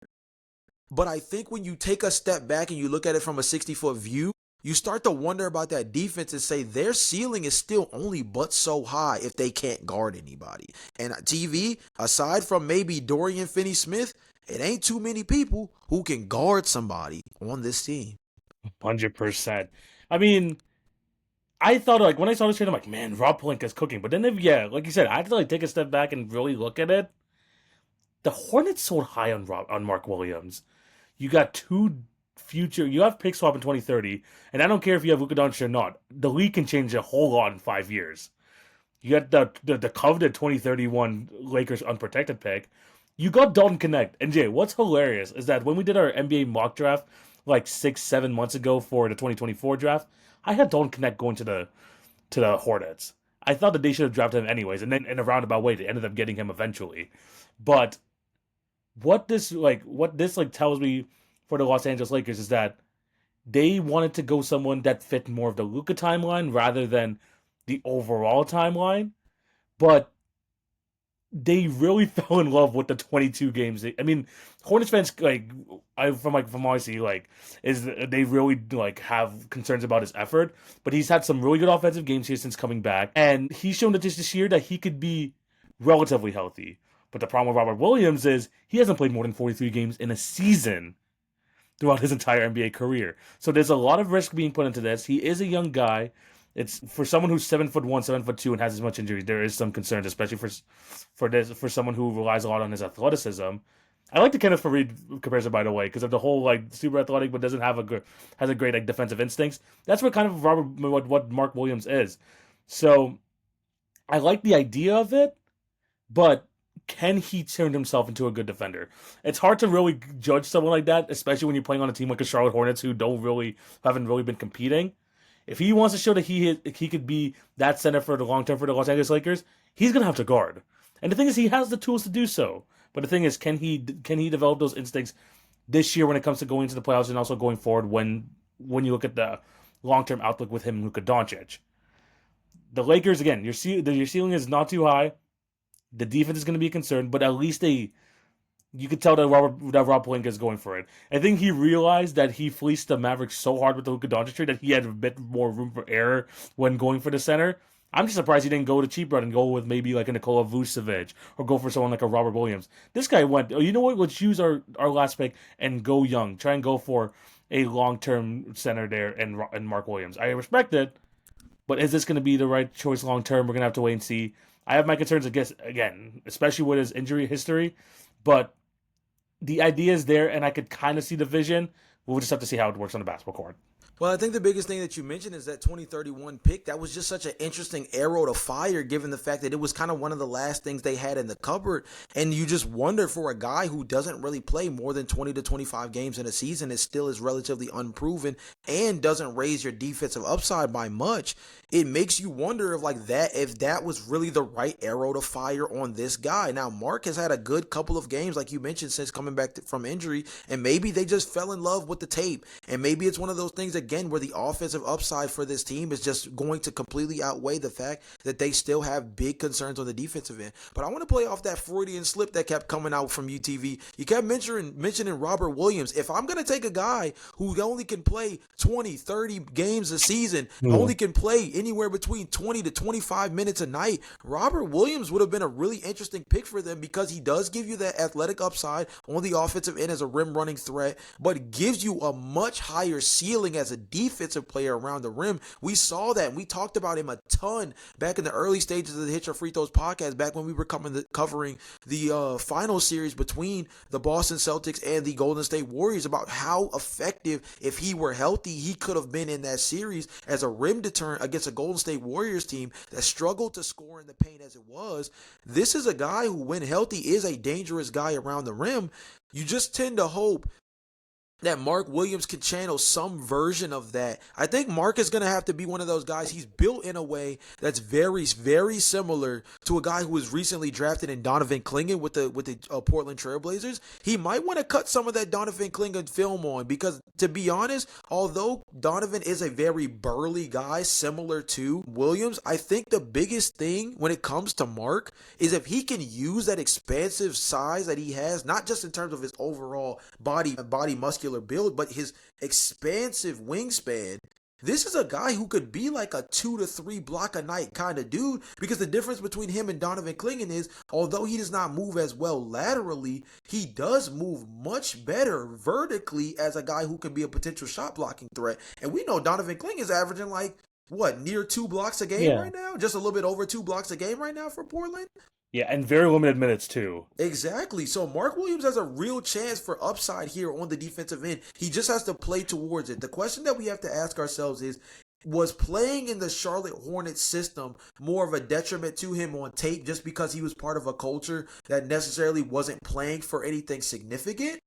But I think when you take a step back and you look at it from a 60-foot view, you start to wonder about that defense and say their ceiling is still only but so high if they can't guard anybody. And TV, aside from maybe Dorian Finney-Smith, it ain't too many people who can guard somebody on this team. 100%. I mean, I thought, like, when I saw this trade, I'm like, man, Rob Pelinka's cooking. But then, yeah, like you said, I had to like take a step back and really look at it. The Hornets sold high on Mark Williams. You got you have pick swap in 2030, and I don't care if you have Luka Doncic or not. The league can change a whole lot in 5 years. You got the coveted 2031 Lakers unprotected pick. You got Dalton Connect. And Jay, what's hilarious is that when we did our NBA mock draft like 6-7 months ago for the 2024 draft, I had Dalton Connect going to the Hornets. I thought that they should have drafted him anyways, and then in a roundabout way, they ended up getting him eventually. But what this tells me for the Los Angeles Lakers is that they wanted to go someone that fit more of the Luka timeline rather than the overall timeline. But they really fell in love with the 22 games. I mean, Hornets fans from what I see, like, is they really like have concerns about his effort. But he's had some really good offensive games here since coming back, and he's shown that this year that he could be relatively healthy. But the problem with Robert Williams is he hasn't played more than 43 games in a season throughout his entire NBA career. So there's a lot of risk being put into this. He is a young guy. It's for someone who's 7'1", 7'2", and has as much injuries. There is some concerns, especially for someone who relies a lot on his athleticism. I like the Kenneth Faried comparison, by the way, because of the whole like super athletic but doesn't have has a great like defensive instincts. That's what kind of what Mark Williams is. So I like the idea of it, but can he turn himself into a good defender? It's hard to really judge someone like that, especially when you're playing on a team like the Charlotte Hornets who haven't really been competing. If he wants to show that he could be that center for the long term for the Los Angeles Lakers, he's gonna have to guard. And the thing is, he has the tools to do so. But the thing is, can he develop those instincts this year when it comes to going to the playoffs and also going forward when you look at the long term outlook with him and Luka Doncic. The Lakers again, your ceiling is not too high. The defense is going to be a concern, but at least you could tell that Rob Pelinka is going for it. I think he realized that he fleeced the Mavericks so hard with the Luka Doncic trade that he had a bit more room for error when going for the center. I'm just surprised he didn't go to cheap route and go with maybe like a Nikola Vucevic or go for someone like a Robert Williams. This guy went, oh, you know what? Let's use our last pick and go young. Try and go for a long term center there and Mark Williams. I respect it, but is this going to be the right choice long term? We're going to have to wait and see. I have my concerns, I guess, again, especially with his injury history, but the idea is there, and I could kind of see the vision. We'll just have to see how it works on the basketball court. Well, I think the biggest thing that you mentioned is that 2031 pick. That was just such an interesting arrow to fire, given the fact that it was kind of one of the last things they had in the cupboard. And you just wonder, for a guy who doesn't really play more than 20 to 25 games in a season, is still is relatively unproven and doesn't raise your defensive upside by much. It makes you wonder if that was really the right arrow to fire on this guy. Now, Mark has had a good couple of games, like you mentioned, since coming back from injury, and maybe they just fell in love with the tape. And maybe it's one of those things, again, where the offensive upside for this team is just going to completely outweigh the fact that they still have big concerns on the defensive end. But I want to play off that Freudian slip that kept coming out from UTV. You kept mentioning Robert Williams. If I'm going to take a guy who only can play 20, 30 games a season, only can play anywhere between 20 to 25 minutes a night, Robert Williams would have been a really interesting pick for them, because he does give you that athletic upside on the offensive end as a rim running threat, but gives you a much higher ceiling as a defensive player around the rim. We saw that, and we talked about him a ton back in the early stages of the Hit Your Free Throws podcast, back when we were covering the final series between the Boston Celtics and the Golden State Warriors, about how effective, if he were healthy, he could have been in that series as a rim deterrent against a Golden State Warriors team that struggled to score in the paint as it was. This is a guy who, when healthy, is a dangerous guy around the rim. You just tend to hope that Mark Williams can channel some version of that. I think Mark is going to have to be one of those guys. He's built in a way that's very, very similar to a guy who was recently drafted in Donovan Clingan with the Portland Trailblazers. He might want to cut some of that Donovan Clingan film on, because, to be honest, although Donovan is a very burly guy similar to Williams, I think the biggest thing when it comes to Mark is if he can use that expansive size that he has, not just in terms of his overall body muscular build, but his expansive wingspan. This is a guy who could be like a 2 to 3 block a night kind of dude, because the difference between him and Donovan Clingan is, although he does not move as well laterally, he does move much better vertically as a guy who can be a potential shot blocking threat. And we know Donovan Clingan is averaging near 2 blocks a game right now? Just a little bit over 2 blocks a game right now for Portland? Yeah, and very limited minutes too. Exactly. So Mark Williams has a real chance for upside here on the defensive end. He just has to play towards it. The question that we have to ask ourselves is, was playing in the Charlotte Hornets system more of a detriment to him on tape, just because he was part of a culture that necessarily wasn't playing for anything significant?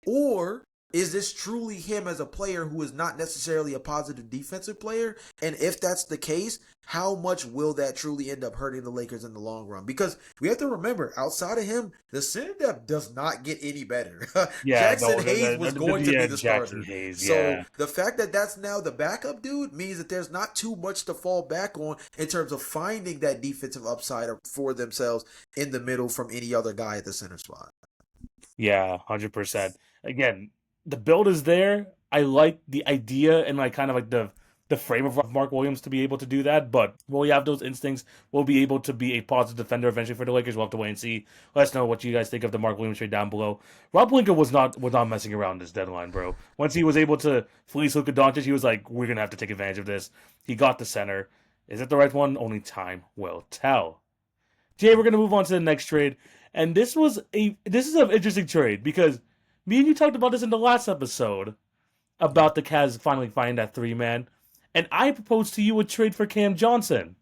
Or is this truly him as a player who is not necessarily a positive defensive player? And if that's the case, how much will that truly end up hurting the Lakers in the long run? Because we have to remember, outside of him, the center depth does not get any better. Yeah, Jackson Hayes was going to be the starter. Hayes, so the fact that that's now the backup dude means that there's not too much to fall back on in terms of finding that defensive upside for themselves in the middle from any other guy at the center spot. Yeah, 100%. Again, the build is there. I like the idea and kind of the frame of Mark Williams to be able to do that. But will we have those instincts? Will be able to be a positive defender eventually for the Lakers? We'll have to wait and see. Let us know what you guys think of the Mark Williams trade down below. Rob Pelinka was not messing around this deadline, bro. Once he was able to fleece Luka Doncic, he was like, we're gonna have to take advantage of this. He got the center. Is it the right one? Only time will tell. Jay, we're gonna move on to the next trade, and this is an interesting trade because me and you talked about this in the last episode about the Cavs finally finding that 3-man, and I proposed to you a trade for Cam Johnson.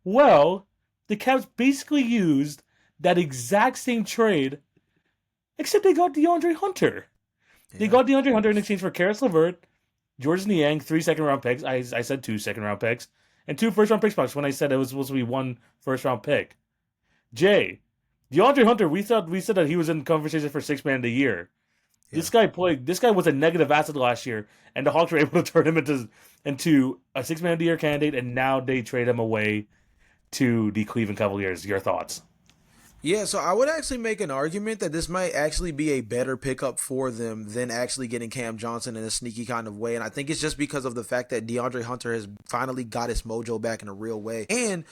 Well, the Cavs basically used that exact same trade, except they got DeAndre Hunter. Yeah. They got DeAndre Hunter in exchange for Karis LeVert, Georges Niang, 3 second-round picks. I said 2 second-round picks, and 2 first-round picks when I said it was supposed to be 1 first-round pick. Jay, DeAndre Hunter, we said that he was in conversation for 6th man of the year. Yeah. This guy was a negative asset last year, and the Hawks were able to turn him into a six-man of the year candidate, and now they trade him away to the Cleveland Cavaliers. Your thoughts? Yeah, so I would actually make an argument that this might actually be a better pickup for them than actually getting Cam Johnson in a sneaky kind of way. And I think it's just because of the fact that DeAndre Hunter has finally got his mojo back in a real way. And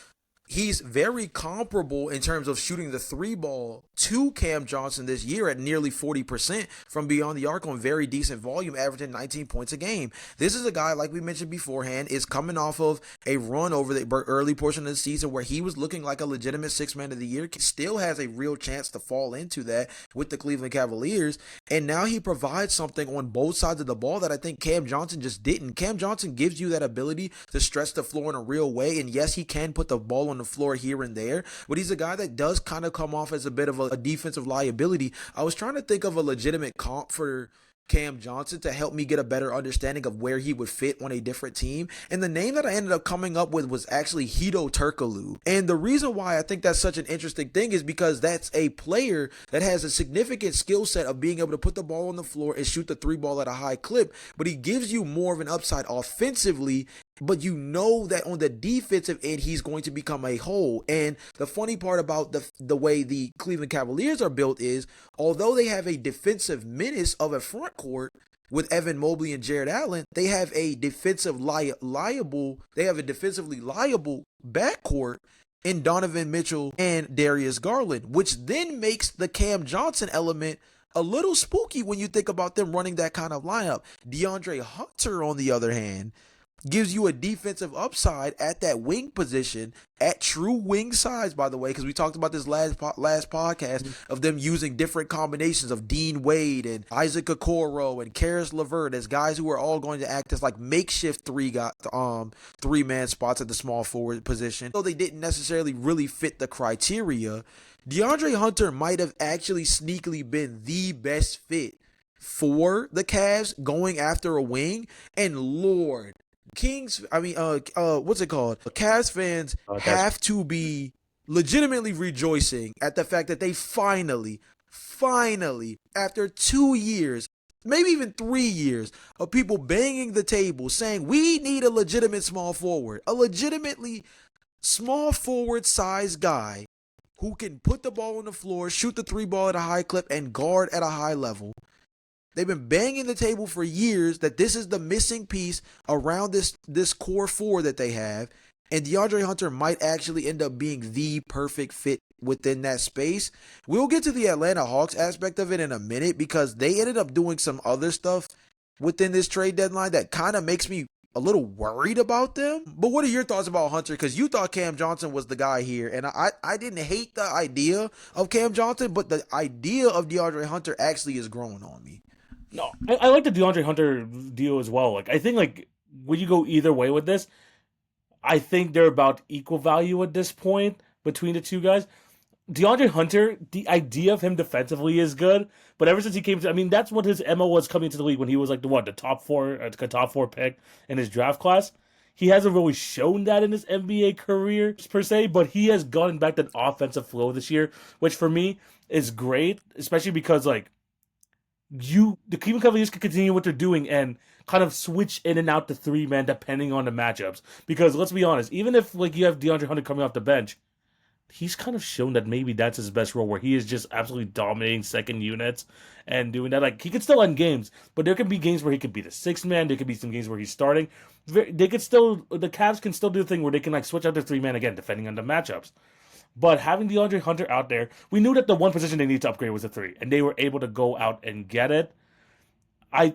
he's very comparable in terms of shooting the three ball to Cam Johnson this year at nearly 40% from beyond the arc on very decent volume, averaging 19 points a game. This is a guy, like we mentioned beforehand, is coming off of a run over the early portion of the season where he was looking like a legitimate six-man of the year, still has a real chance to fall into that with the Cleveland Cavaliers, and now he provides something on both sides of the ball that I think Cam Johnson just didn't. Cam Johnson gives you that ability to stretch the floor in a real way, and yes, he can put the ball on the floor here and there, but he's a guy that does kind of come off as a bit of a defensive liability. I was trying to think of a legitimate comp for Cam Johnson to help me get a better understanding of where he would fit on a different team. And the name that I ended up coming up with was actually Hito Turkoglu. And the reason why I think that's such an interesting thing is because that's a player that has a significant skill set of being able to put the ball on the floor and shoot the three ball at a high clip, but he gives you more of an upside offensively. But you know that on the defensive end, he's going to become a hole. And the funny part about the way the Cleveland Cavaliers are built is, although they have a defensive menace of a front court with Evan Mobley and Jared Allen, they have a defensively liable backcourt in Donovan Mitchell and Darius Garland, which then makes the Cam Johnson element a little spooky when you think about them running that kind of lineup. DeAndre Hunter, on the other hand, gives you a defensive upside at that wing position, at true wing size, by the way, because we talked about this last podcast of them using different combinations of Dean Wade and Isaac Okoro and Karis LeVert as guys who are all going to act as like makeshift three-man spots at the small forward position. Though they didn't necessarily really fit the criteria, DeAndre Hunter might have actually sneakily been the best fit for the Cavs going after a wing. And Lord, what's it called? Cavs fans have to be legitimately rejoicing at the fact that they finally, after 2 years, maybe even 3 years of people banging the table saying we need a legitimate small forward, a legitimately small forward size guy who can put the ball on the floor, shoot the three ball at a high clip, and guard at a high level. They've been banging the table for years that this is the missing piece around this core four that they have. And DeAndre Hunter might actually end up being the perfect fit within that space. We'll get to the Atlanta Hawks aspect of it in a minute because they ended up doing some other stuff within this trade deadline that kind of makes me a little worried about them. But what are your thoughts about Hunter? Because you thought Cam Johnson was the guy here. And I didn't hate the idea of Cam Johnson, but the idea of DeAndre Hunter actually is growing on me. No, I like the DeAndre Hunter deal as well. Like I think like when you go either way with this, I think they're about equal value at this point between the two guys. DeAndre Hunter, the idea of him defensively is good, but ever since he came to, I mean, that's what his MO was coming into the league when he was like the top four pick in his draft class. He hasn't really shown that in his NBA career per se, but he has gotten back that offensive flow this year, which for me is great, especially because like the Cleveland Cavaliers can continue what they're doing and kind of switch in and out the three-man depending on the matchups. Because let's be honest, even if like you have DeAndre Hunter coming off the bench, he's kind of shown that maybe that's his best role, where he is just absolutely dominating second units and doing that. Like he could still end games, but there could be games where he could be the sixth man. There could be some games where he's starting. The Cavs can still do the thing where they can like switch out their three-man again depending on the matchups. But having DeAndre Hunter out there, we knew that the one position they needed to upgrade was the three, and they were able to go out and get it. I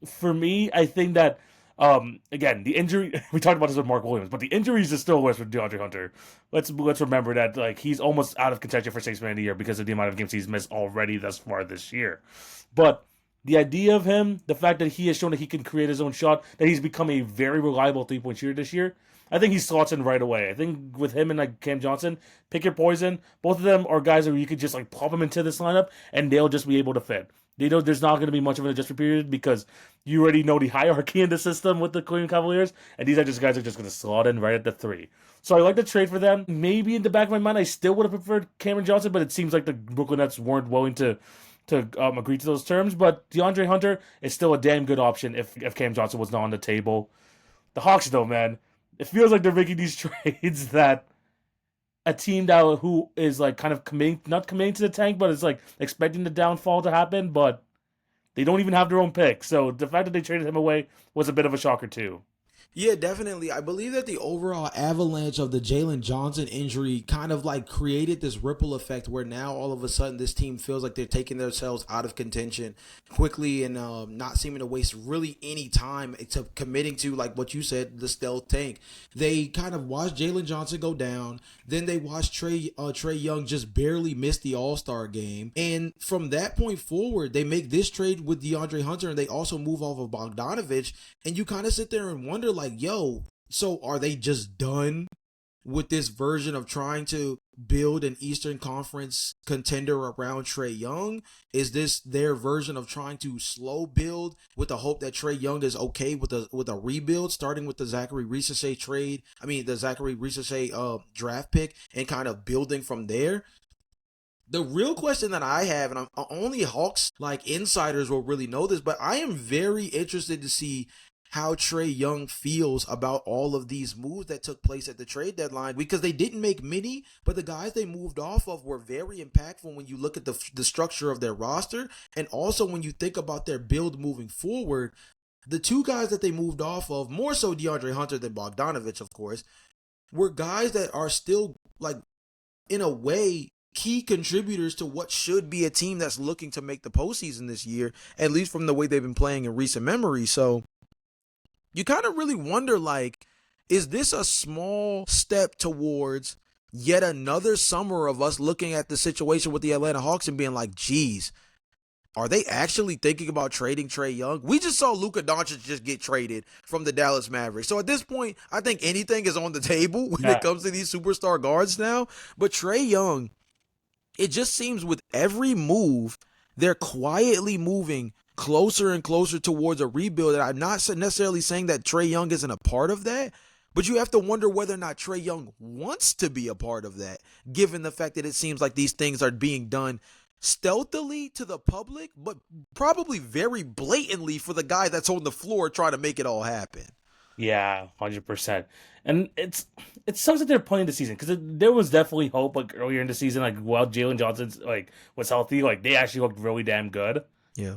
think that again, the injury, we talked about this with Mark Williams, but the injuries is still worse with DeAndre Hunter. Let's remember that like he's almost out of contention for sixth man of the year because of the amount of games he's missed already thus far this year. But the idea of him, the fact that he has shown that he can create his own shot, that he's become a very reliable 3-point shooter this year, I think he slots in right away. I think with him and like Cam Johnson, pick your poison. Both of them are guys that you could just like pop them into this lineup and they'll just be able to fit. There's not going to be much of an adjustment period because you already know the hierarchy in the system with the Cleveland Cavaliers, and these are just guys that are just going to slot in right at the three. So I like the trade for them. Maybe in the back of my mind, I still would have preferred Cameron Johnson, but it seems like the Brooklyn Nets weren't willing to to agree to those terms. But DeAndre Hunter is still a damn good option if Cam Johnson was not on the table. The Hawks, though, man, it feels like they're making these trades that a team that who is like kind of committing, not committing to the tank, but is like expecting the downfall to happen, but they don't even have their own pick. So the fact that they traded him away was a bit of a shocker too. Yeah, definitely. I believe that the overall avalanche of the Jalen Johnson injury kind of like created this ripple effect where now all of a sudden this team feels like they're taking themselves out of contention quickly and not seeming to waste really any time to committing to, like what you said, the stealth tank. They kind of watched Jalen Johnson go down. Then they watched Trey Young just barely miss the All-Star game. And from that point forward, they make this trade with DeAndre Hunter and they also move off of Bogdanovich. And you kind of sit there and wonder, like, yo, so are they just done with this version of trying to build an Eastern Conference contender around Trey Young? Is this their version of trying to slow build with the hope that Trey Young is okay with a rebuild, starting with the Zachary Risachet trade? I mean, the Zachary Risachet draft pick, and kind of building from there. The real question that I have, and only Hawks like insiders will really know this, but I am very interested to see how Trey Young feels about all of these moves that took place at the trade deadline, because they didn't make many, but the guys they moved off of were very impactful when you look at the structure of their roster, and also when you think about their build moving forward. The two guys that they moved off of, more so DeAndre Hunter than Bogdanovich, of course, were guys that are still, like, in a way, key contributors to what should be a team that's looking to make the postseason this year, at least from the way they've been playing in recent memory. So you kind of really wonder, like, is this a small step towards yet another summer of us looking at the situation with the Atlanta Hawks and being like, geez, are they actually thinking about trading Trey Young? We just saw Luka Doncic just get traded from the Dallas Mavericks. So at this point, I think anything is on the table when it comes to these superstar guards now. But Trey Young, it just seems with every move, they're quietly moving closer and closer towards a rebuild. And I'm not necessarily saying that Trey Young isn't a part of that, but you have to wonder whether or not Trey Young wants to be a part of that, given the fact that it seems like these things are being done stealthily to the public, but probably very blatantly for the guy that's on the floor trying to make it all happen. Yeah, 100%. And it sucks that they're playing the season because there was definitely hope like earlier in the season, like while Jalen Johnson's like was healthy, like they actually looked really damn good. Yeah.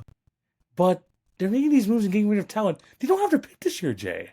But they're making these moves and getting rid of talent. They don't have their pick this year, Jay.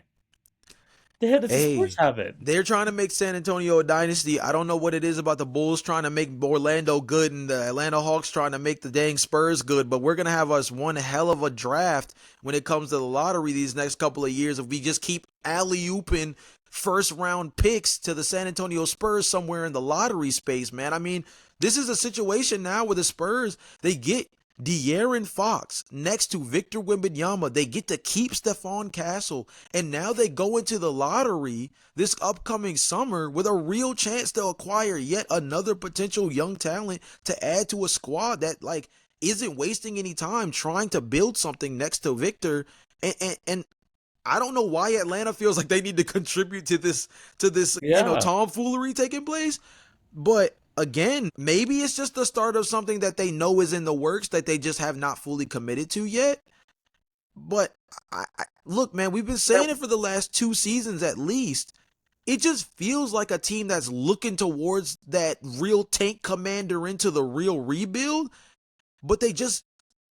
The Spurs have it. They're trying to make San Antonio a dynasty. I don't know what it is about the Bulls trying to make Orlando good and the Atlanta Hawks trying to make the dang Spurs good, but we're going to have us one hell of a draft when it comes to the lottery these next couple of years if we just keep alley-ooping first-round picks to the San Antonio Spurs somewhere in the lottery space, man. I mean, this is a situation now where the Spurs, they get De'Aaron Fox next to Victor Wembanyama. They get to keep Stephon Castle, and now they go into the lottery this upcoming summer with a real chance to acquire yet another potential young talent to add to a squad that, like, isn't wasting any time trying to build something next to Victor. And I don't know why Atlanta feels like they need to contribute to this tomfoolery taking place, but again, maybe it's just the start of something that they know is in the works that they just have not fully committed to yet. But look, man, we've been saying it for the last 2 seasons at least. It just feels like a team that's looking towards that real tank commander into the real rebuild, but they just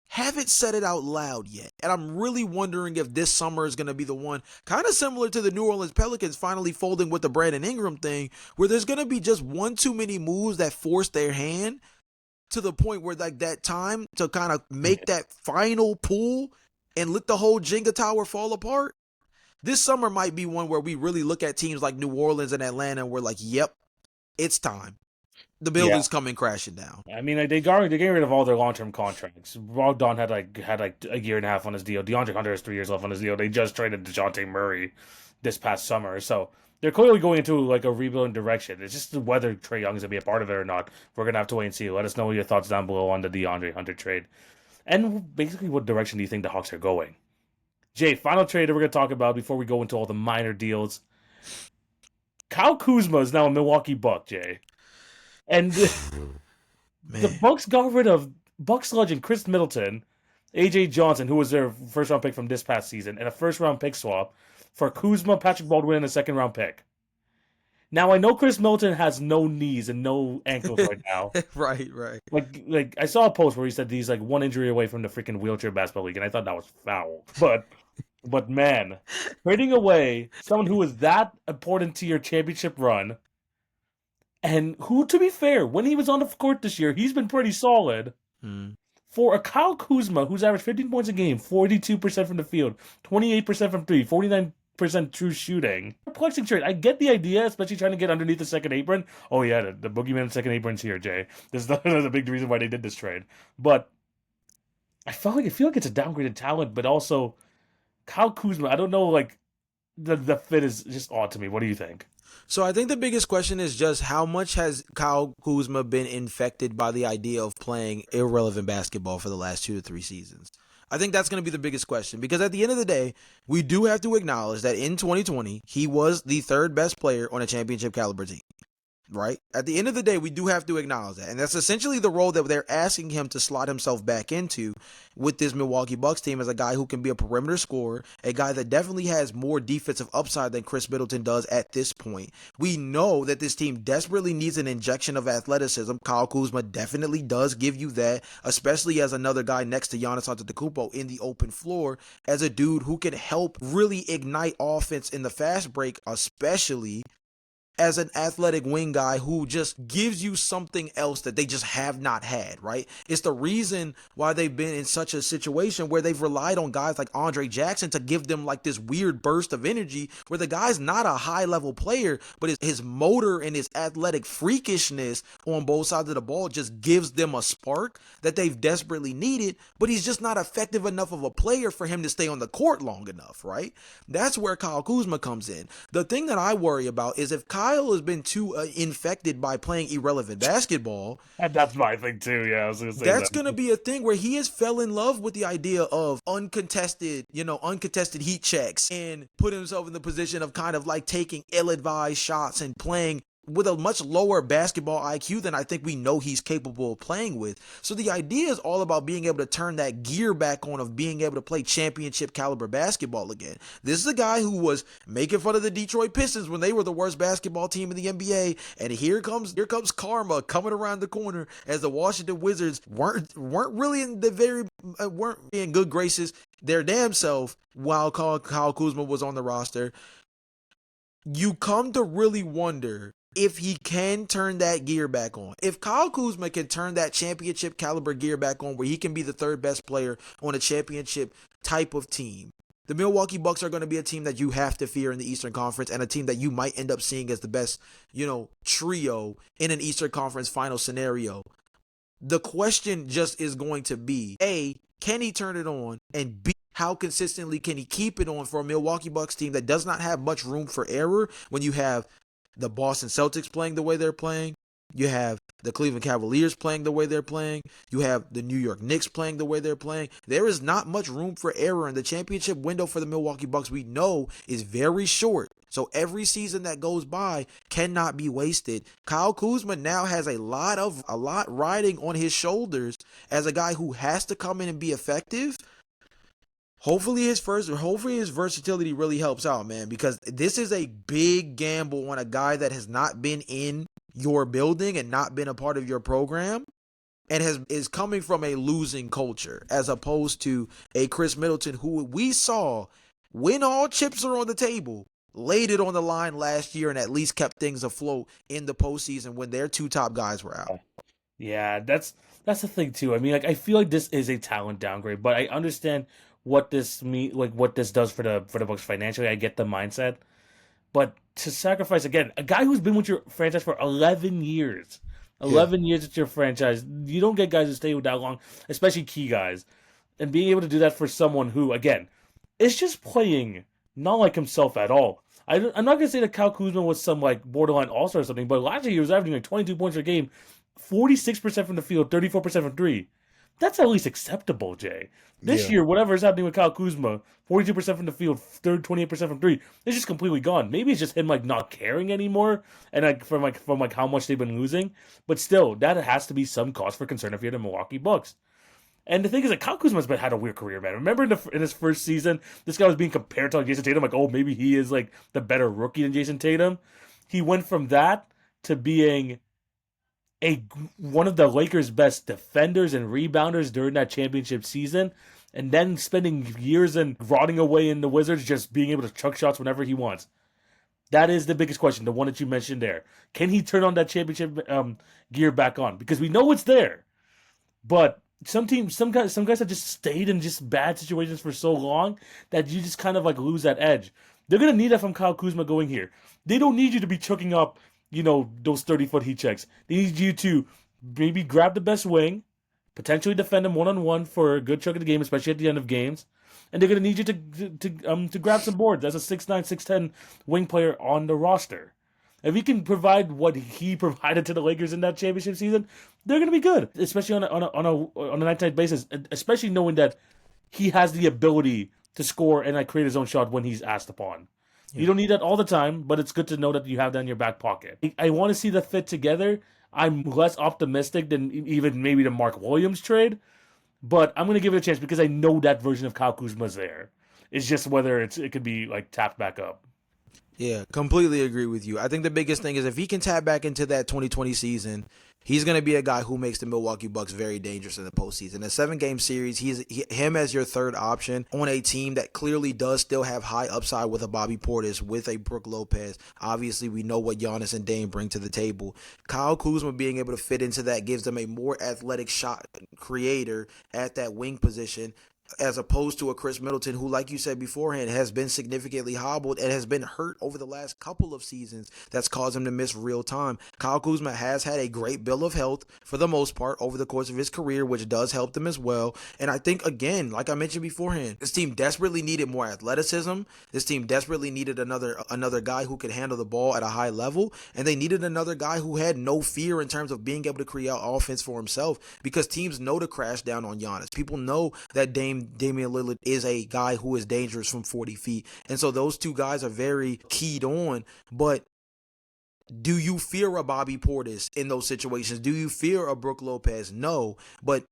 haven't said it out loud yet. And I'm really wondering if this summer is going to be the one, kind of similar to the New Orleans Pelicans finally folding with the Brandon Ingram thing, where there's going to be just one too many moves that force their hand to the point where, like, that time to kind of make that final pull and let the whole Jenga tower fall apart. This summer might be one where we really look at teams like New Orleans and Atlanta and we're like, yep, it's time. The building's coming crashing down. I mean, like, they're getting rid of all their long-term contracts. Bogdan had a year and a half on his deal. DeAndre Hunter has 3 years left on his deal. They just traded DeJounte Murray this past summer, so they're clearly going into like a rebuilding direction. It's just whether Trey Young is gonna be a part of it or not. We're gonna have to wait and see. Let us know your thoughts down below on the DeAndre Hunter trade, and basically what direction do you think the Hawks are going? Jay, final trade that we're gonna talk about before we go into all the minor deals. Kyle Kuzma is now a Milwaukee Buck, Jay. And the Bucks got rid of Bucks legend Chris Middleton, AJ Johnson, who was their first round pick from this past season, and a first round pick swap for Kuzma, Patrick Baldwin, and a second round pick. Now I know Chris Middleton has no knees and no ankles right now. Right, right. Like I saw a post where he said he's like one injury away from the freaking wheelchair basketball league, and I thought that was foul. But man, trading away someone who is that important to your championship run, and who, to be fair, when he was on the court this year, he's been pretty solid. Mm. For a Kyle Kuzma, who's averaged 15 points a game, 42% from the field, 28% from three, 49% true shooting. Perplexing trade. I get the idea, especially trying to get underneath the second apron. Oh yeah, the boogeyman second apron's here, Jay. There's a big reason why they did this trade. But I feel like it's a downgraded talent, but also Kyle Kuzma. I don't know, like the fit is just odd to me. What do you think? So I think the biggest question is just how much has Kyle Kuzma been infected by the idea of playing irrelevant basketball for the last 2 to 3 seasons? I think that's going to be the biggest question because at the end of the day, we do have to acknowledge that in 2020, he was the third best player on a championship caliber team. Right? At the end of the day, we do have to acknowledge that. And that's essentially the role that they're asking him to slot himself back into with this Milwaukee Bucks team as a guy who can be a perimeter scorer, a guy that definitely has more defensive upside than Chris Middleton does at this point. We know that this team desperately needs an injection of athleticism. Kyle Kuzma definitely does give you that, especially as another guy next to Giannis Antetokounmpo in the open floor, as a dude who can help really ignite offense in the fast break, especially as an athletic wing guy who just gives you something else that they just have not had, right? It's the reason why they've been in such a situation where they've relied on guys like Andre Jackson to give them like this weird burst of energy where the guy's not a high level player, but his motor and his athletic freakishness on both sides of the ball just gives them a spark that they've desperately needed, but he's just not effective enough of a player for him to stay on the court long enough, right? That's where Kyle Kuzma comes in. The thing that I worry about is if Kyle has been too infected by playing irrelevant basketball. And that's my thing too. Yeah, I was gonna say that's that. Gonna be a thing where he has fell in love with the idea of uncontested heat checks and put himself in the position of kind of like taking ill-advised shots and playing with a much lower basketball IQ than I think we know he's capable of playing with. So the idea is all about being able to turn that gear back on of being able to play championship caliber basketball again. This is a guy who was making fun of the Detroit Pistons when they were the worst basketball team in the NBA, and here comes karma coming around the corner as the Washington Wizards weren't really weren't in good graces their damn self while Kyle Kuzma was on the roster. You come to really wonder if he can turn that gear back on. If Kyle Kuzma can turn that championship caliber gear back on where he can be the third best player on a championship type of team, the Milwaukee Bucks are going to be a team that you have to fear in the Eastern Conference and a team that you might end up seeing as the best, trio in an Eastern Conference final scenario. The question just is going to be, A, can he turn it on? And B, how consistently can he keep it on for a Milwaukee Bucks team that does not have much room for error when you have the Boston Celtics playing the way they're playing, you have the Cleveland Cavaliers playing the way they're playing, you have the New York Knicks playing the way they're playing. There is not much room for error, and the championship window for the Milwaukee Bucks we know is very short. So every season that goes by cannot be wasted. Kyle Kuzma now has a lot riding on his shoulders as a guy who has to come in and be effective. Hopefully his versatility really helps out, man, because this is a big gamble on a guy that has not been in your building and not been a part of your program and is coming from a losing culture as opposed to a Chris Middleton who we saw when all chips are on the table, laid it on the line last year and at least kept things afloat in the postseason when their two top guys were out. Yeah, that's the thing too. I mean, like I feel like this is a talent downgrade, but I understand what this what this does for the Bucks financially. I get the mindset, but to sacrifice again a guy who's been with your franchise for 11 years, 11 years at your franchise, you don't get guys who stay with that long, especially key guys, and being able to do that for someone who again is just playing not like himself at all. I'm not gonna say that Kyle Kuzma was some like borderline all-star or something, but last year he was averaging like 22 points per game, 46% from the field, 34% from three. That's at least acceptable, Jay. This year, whatever is happening with Kyle Kuzma, 42% from the field, 28% from three, it's just completely gone. Maybe it's just him like not caring anymore, and from how much they've been losing. But still, that has to be some cause for concern if you're the Milwaukee Bucks. And the thing is, like, Kyle Kuzma's had a weird career, man. Remember in his first season, this guy was being compared to like Jason Tatum, like, oh, maybe he is like the better rookie than Jason Tatum. He went from that to being a one of the Lakers' best defenders and rebounders during that championship season, and then spending years and rotting away in the Wizards, just being able to chuck shots whenever he wants. That is the biggest question, the one that you mentioned there. Can he turn on that championship gear back on? Because we know it's there, but some guys have just stayed in just bad situations for so long that you just kind of like lose that edge. They're gonna need that from Kyle Kuzma going here. They don't need you to be chucking up, those 30-foot heat checks. They need you to maybe grab the best wing, potentially defend him one-on-one for a good chunk of the game, especially at the end of games. And they're gonna need you to grab some boards as a 6'9", 6'10" wing player on the roster. If he can provide what he provided to the Lakers in that championship season, they're going to be good, especially on a night-to-night basis. Especially knowing that he has the ability to score and like create his own shot when he's asked upon. Yeah. You don't need that all the time, but it's good to know that you have that in your back pocket. I want to see the fit together. I'm less optimistic than even maybe the Mark Williams trade, but I'm going to give it a chance because I know that version of Kyle Kuzma's there. It's just whether it could be like tapped back up. Yeah, completely agree with you. I think the biggest thing is if he can tap back into that 2020 season, he's going to be a guy who makes the Milwaukee Bucks very dangerous in the postseason. A 7-game series, him as your third option on a team that clearly does still have high upside with a Bobby Portis, with a Brook Lopez. Obviously, we know what Giannis and Dame bring to the table. Kyle Kuzma being able to fit into that gives them a more athletic shot creator at that wing position, as opposed to a Chris Middleton who, like you said beforehand, has been significantly hobbled and has been hurt over the last couple of seasons. That's caused him to miss real time. Kyle Kuzma has had a great bill of health for the most part over the course of his career, which does help them as well. And I think, again, like I mentioned beforehand, this team desperately needed more athleticism. This team desperately needed another guy who could handle the ball at a high level. And they needed another guy who had no fear in terms of being able to create offense for himself, because teams know to crash down on Giannis. People know that Damian Lillard is a guy who is dangerous from 40 feet. And so those two guys are very keyed on. But do you fear a Bobby Portis in those situations? Do you fear a Brook Lopez? No. But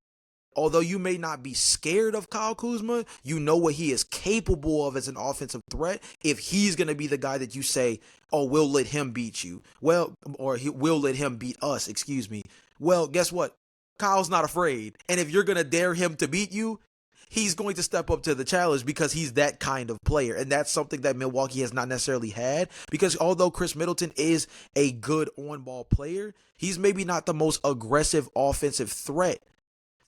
although you may not be scared of Kyle Kuzma, you know what he is capable of as an offensive threat. If he's going to be the guy that you say, oh, we'll let him beat you. Well, or we'll let him beat us, excuse me. Well, guess what? Kyle's not afraid. And if you're going to dare him to beat you, he's going to step up to the challenge because he's that kind of player. And that's something that Milwaukee has not necessarily had, because although Chris Middleton is a good on-ball player, he's maybe not the most aggressive offensive threat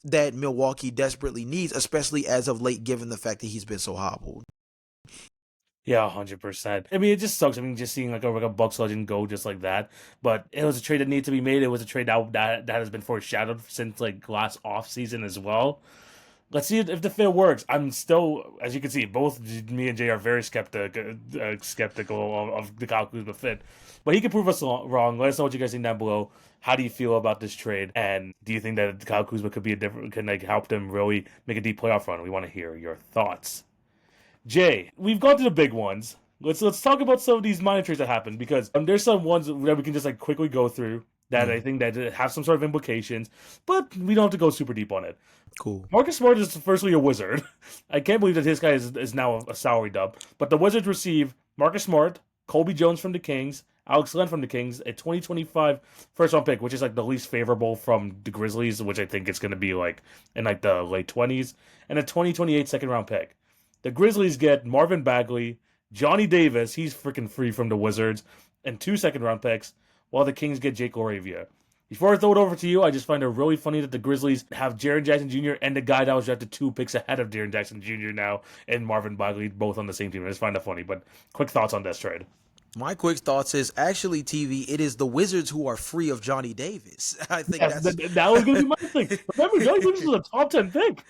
that Milwaukee desperately needs, especially as of late, given the fact that he's been so hobbled. Yeah, 100%. I mean, it just sucks. I mean, just seeing like a Bucks legend go just like that. But it was a trade that needed to be made. It was a trade that has been foreshadowed since like last offseason as well. Let's see if the fit works. I'm still, as you can see, both me and Jay are very skeptical of the Kyle Kuzma fit. But he can prove us wrong. Let us know what you guys think down below. How do you feel about this trade? And do you think that Kyle Kuzma can like help them really make a deep playoff run? We want to hear your thoughts. Jay, we've gone to the big ones. Let's talk about some of these minor trades that happened, because there's some ones that we can just like quickly go through that I think that have some sort of implications, but we don't have to go super deep on it. Cool. Marcus Smart is firstly a Wizard. I can't believe that this guy is now a salary dub. But the Wizards receive Marcus Smart, Colby Jones from the Kings, Alex Len from the Kings, a 2025 first-round pick, which is like the least favorable from the Grizzlies, which I think it's going to be like in like the late 20s, and a 2028 second-round pick. The Grizzlies get Marvin Bagley, Johnny Davis, he's freaking free from the Wizards, and 2 second-round picks, while the Kings get Jake LaRavia. Before I throw it over to you, I just find it really funny that the Grizzlies have Jaren Jackson Jr. and the guy that was drafted 2 picks ahead of Jaren Jackson Jr. now, and Marvin Bagley both on the same team. I just find that funny, but quick thoughts on this trade. My quick thoughts is actually, TV, it is the Wizards who are free of Johnny Davis. I think that was going to be my thing. Remember, Johnny Davis was a top 10 pick.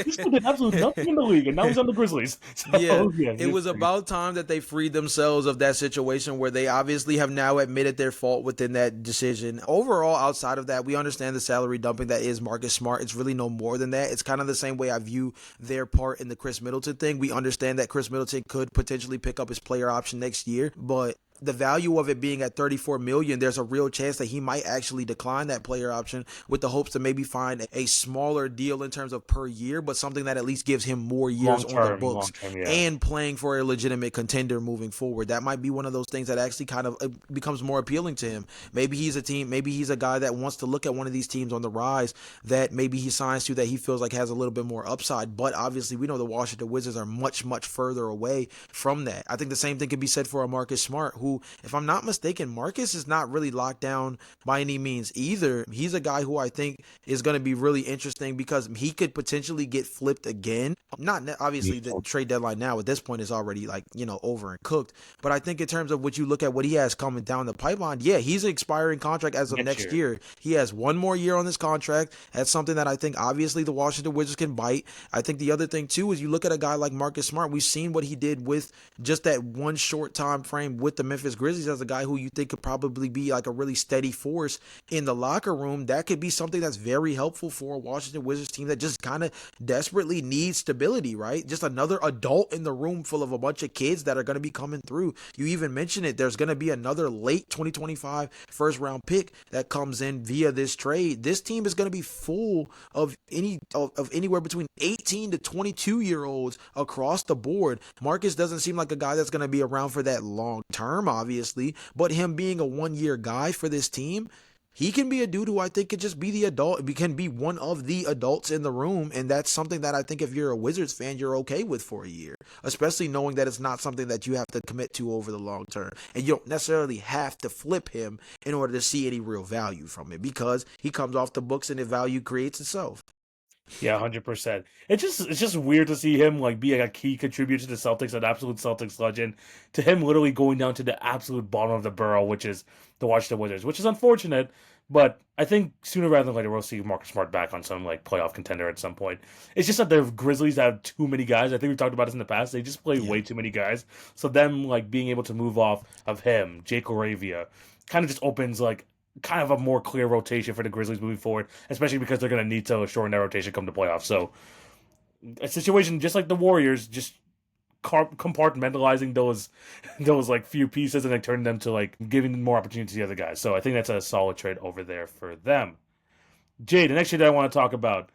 He still did absolutely nothing in the league, and now he's on the Grizzlies. So, yeah, it was about time that they freed themselves of that situation where they obviously have now admitted their fault within that decision. Overall, outside of that, we understand the salary dumping that is Marcus Smart. It's really no more than that. It's kind of the same way I view their part in the Chris Middleton thing. We understand that Chris Middleton could potentially pick up his player option next year, but the value of it being at 34 million, there's a real chance that he might actually decline that player option with the hopes to maybe find a smaller deal in terms of per year, but something that at least gives him more years on the Long books term, yeah. and playing for a legitimate contender moving forward. That might be one of those things that actually kind of becomes more appealing to him. Maybe he's a team, maybe he's a guy that wants to look at one of these teams on the rise that maybe he signs to that he feels like has a little bit more upside. But obviously, we know the Washington Wizards are much, much further away from that. I think the same thing could be said for a Marcus Smart, who, if I'm not mistaken, Marcus is not really locked down by any means either. He's a guy who I think is going to be really interesting because he could potentially get flipped again. Not obviously the trade deadline now at this point is already like, over and cooked. But I think in terms of what you look at what he has coming down the pipeline, yeah, he's an expiring contract as of next year. He has one more year on this contract. That's something that I think obviously the Washington Wizards can bite. I think the other thing too is you look at a guy like Marcus Smart. We've seen what he did with just that one short time frame with the Memphis Grizzlies as a guy who you think could probably be like a really steady force in the locker room. That could be something that's very helpful for a Washington Wizards team that just kind of desperately needs stability, right? Just another adult in the room full of a bunch of kids that are going to be coming through. You even mentioned it. There's going to be another late 2025 first round pick that comes in via this trade. This team is going to be full of anywhere between 18 to 22 year olds across the board. Marcus doesn't seem like a guy that's going to be around for that long term, obviously, but him being a 1 year guy for this team, he can be a dude who I think could just be the adult, can be one of the adults in the room, and that's something that I think if you're a Wizards fan, you're okay with for a year, especially knowing that it's not something that you have to commit to over the long term, and you don't necessarily have to flip him in order to see any real value from it because he comes off the books and the value creates itself. Yeah, 100%. It's just weird to see him like be like a key contributor to the Celtics, an absolute Celtics legend, to him literally going down to the absolute bottom of the barrel, which is the Washington Wizards, which is unfortunate. But I think sooner rather than later we'll see Marcus Smart back on some like playoff contender at some point. It's just that the Grizzlies have too many guys. I think we've talked about this in the past. They just play way too many guys. So them like being able to move off of him, Jake Laravia, kind of just opens like kind of a more clear rotation for the Grizzlies moving forward, especially because they're going to need to shorten that rotation come to playoffs. So a situation just like the Warriors, just compartmentalizing those like few pieces and like turning them to like giving more opportunity to the other guys. So I think that's a solid trade over there for them. Jay, the next trade I want to talk about.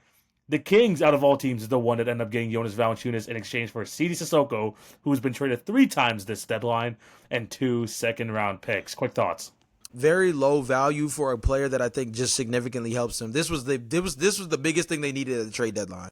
The Kings, out of all teams, is the one that ended up getting Jonas Valanciunas in exchange for Sidi Sissoko, who's been traded 3 times this deadline, and 2 second-round picks. Quick thoughts. Very low value for a player that I think just significantly helps them. This was the biggest thing they needed at the trade deadline.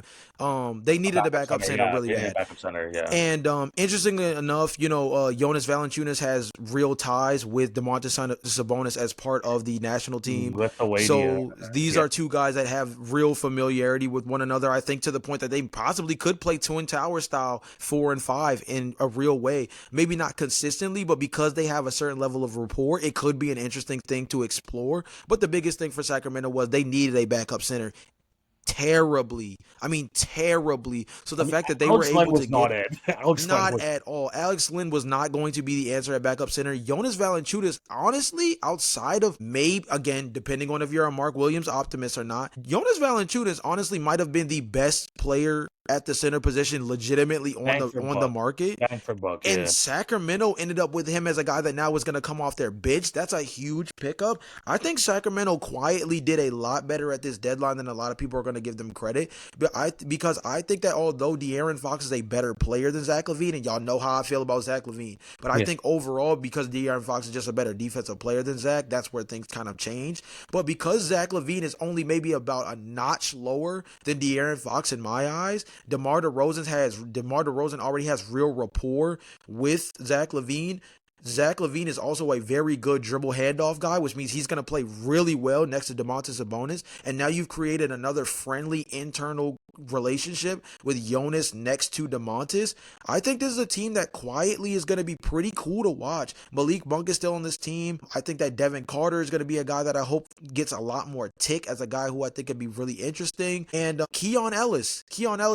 They needed a backup center really bad. Backup center, yeah. And interestingly enough, Jonas Valanciunas has real ties with Domantas Sabonis as part of the national team. So these are two guys that have real familiarity with one another. I think to the point that they possibly could play Twin Tower style 4 and 5 in a real way. Maybe not consistently, but because they have a certain level of rapport, it could be an interesting thing to explore. But the biggest thing for Sacramento was they needed a backup center terribly. I mean, terribly. So the fact that they were able to get not at all. Alex Len was not going to be the answer at backup center. Jonas Valanciunas, honestly, outside of maybe, again, depending on if you're a Mark Williams optimist or not, Jonas Valanciunas honestly might have been the best player at the center position legitimately on the market. And Sacramento ended up with him as a guy that now is going to come off their bench. That's a huge pickup. I think Sacramento quietly did a lot better at this deadline than a lot of people are going to give them credit. Because I think that although De'Aaron Fox is a better player than Zach LaVine, and y'all know how I feel about Zach LaVine, but I think overall, because De'Aaron Fox is just a better defensive player than Zach, that's where things kind of change. But because Zach LaVine is only maybe about a notch lower than De'Aaron Fox in my eyes, DeMar DeRozan already has real rapport with Zach LaVine. Zach LaVine is also a very good dribble handoff guy, which means he's going to play really well next to Domantas Sabonis. And now you've created another friendly internal relationship with Jonas next to Domantas. I think this is a team that quietly is going to be pretty cool to watch. Malik Monk is still on this team. I think that Devin Carter is going to be a guy that I hope gets a lot more tick as a guy who I think could be really interesting. And Keon Ellis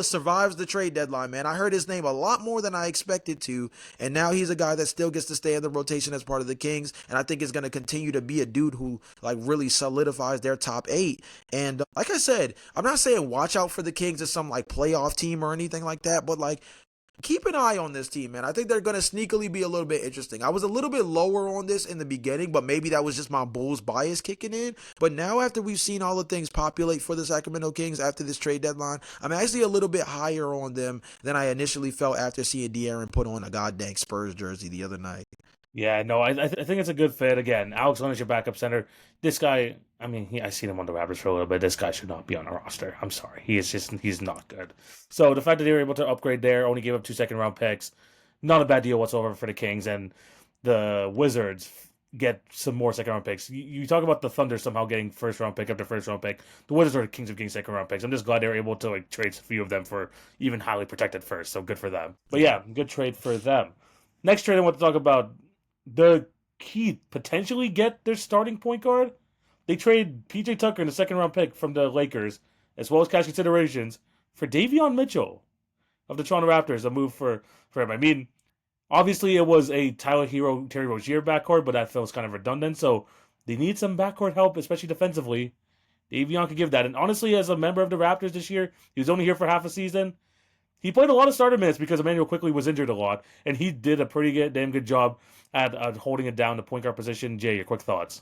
survives the trade deadline, man. I heard his name a lot more than I expected to. And now he's a guy that still gets to stay in the rotation as part of the Kings, and I think is going to continue to be a dude who like really solidifies their top 8. And like I said, I'm not saying watch out for the Kings as some like playoff team or anything like that, but like keep an eye on this team, man. I think they're going to sneakily be a little bit interesting. I was a little bit lower on this in the beginning, but maybe that was just my Bulls bias kicking in. But now, after we've seen all the things populate for the Sacramento Kings after this trade deadline, I'm actually a little bit higher on them than I initially felt after seeing De'Aaron put on a goddamn Spurs jersey the other night. Yeah, no, I think it's a good fit. Again, Alex Leonard's your backup center. This guy, I mean, I seen him on the Raptors for a little bit. This guy should not be on a roster. I'm sorry, he's not good. So the fact that they were able to upgrade there, only gave up 2 second-round picks, not a bad deal whatsoever for the Kings, and the Wizards get some more second-round picks. You talk about the Thunder somehow getting first-round pick after first-round pick. The Wizards are the kings of getting second-round picks. I'm just glad they were able to like trade a few of them for even highly protected first. So good for them. But yeah, good trade for them. Next trade I want to talk about the Heat potentially get their starting point guard. They trade PJ Tucker in the second-round pick from the Lakers, as well as cash considerations, for Davion Mitchell of the Toronto Raptors. A move for him. I mean, obviously it was a Tyler Hero, Terry Rozier backcourt, but that feels kind of redundant. So they need some backcourt help, especially defensively. Davion could give that. And honestly, as a member of the Raptors this year, he was only here for half a season. He played a lot of starter minutes because Emmanuel quickly was injured a lot, and he did a pretty damn good job at holding it down the point guard position. Jay, your quick thoughts?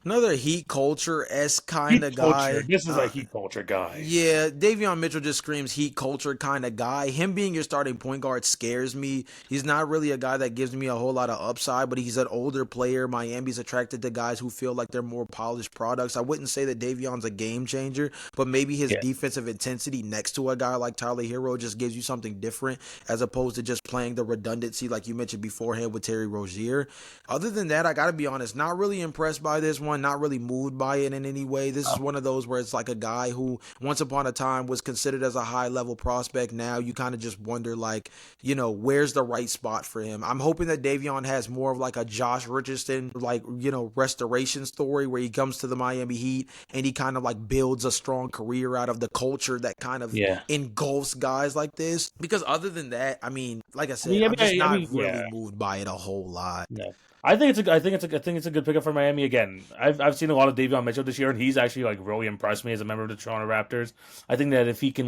Another Heat culture-esque kind Heat of culture. guy. This is a heat culture guy. Yeah, Davion Mitchell just screams Heat culture kind of guy. Him being your starting point guard scares me. He's not really a guy that gives me a whole lot of upside, but he's an older player. Miami's attracted to guys who feel like they're more polished products. I wouldn't say that Davion's a game changer, but maybe his Yeah. defensive intensity next to a guy like Tyler Hero just gives you something different as opposed to just playing the redundancy like you mentioned beforehand with Terry Rozier. Other than that, I got to be honest, not really impressed by this one, not really moved by it in any way. This is one of those where it's like a guy who once upon a time was considered as a high level prospect. Now you kind of just wonder, like, where's the right spot for him? I'm hoping that Davion has more of like a Josh Richardson, like, restoration story where he comes to the Miami Heat and he kind of like builds a strong career out of the culture that kind of Yeah. engulfs guys like this. Because other than that, I mean, like I I said, mean, I'm just not really yeah. moved by it a whole lot. No. I think it's a good pickup for Miami. Again, I've seen a lot of Davion Mitchell this year, and he's actually like really impressed me as a member of the Toronto Raptors. I think that if he can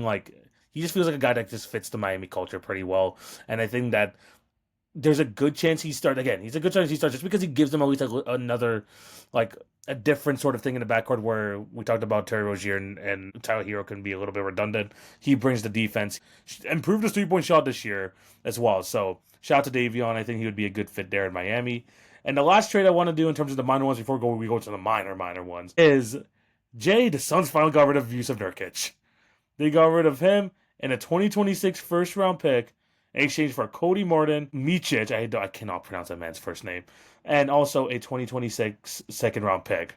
he just feels like a guy that just fits the Miami culture pretty well, and I think that there's a good chance he starts again. He's a good chance he starts just because he gives them at least another, like a different sort of thing in the backcourt where we talked about Terry Rozier and Tyler Hero can be a little bit redundant. He brings the defense, improved his 3-point shot this year as well. So shout out to Davion. I think he would be a good fit there in Miami. And the last trade I want to do in terms of the minor ones before we go to the minor ones is Jay. The Suns finally got rid of Yusuf Nurkic. They got rid of him and a 2026 first round pick in exchange for Cody Martin, Micic, I cannot pronounce that man's first name, and also a 2026 second round pick.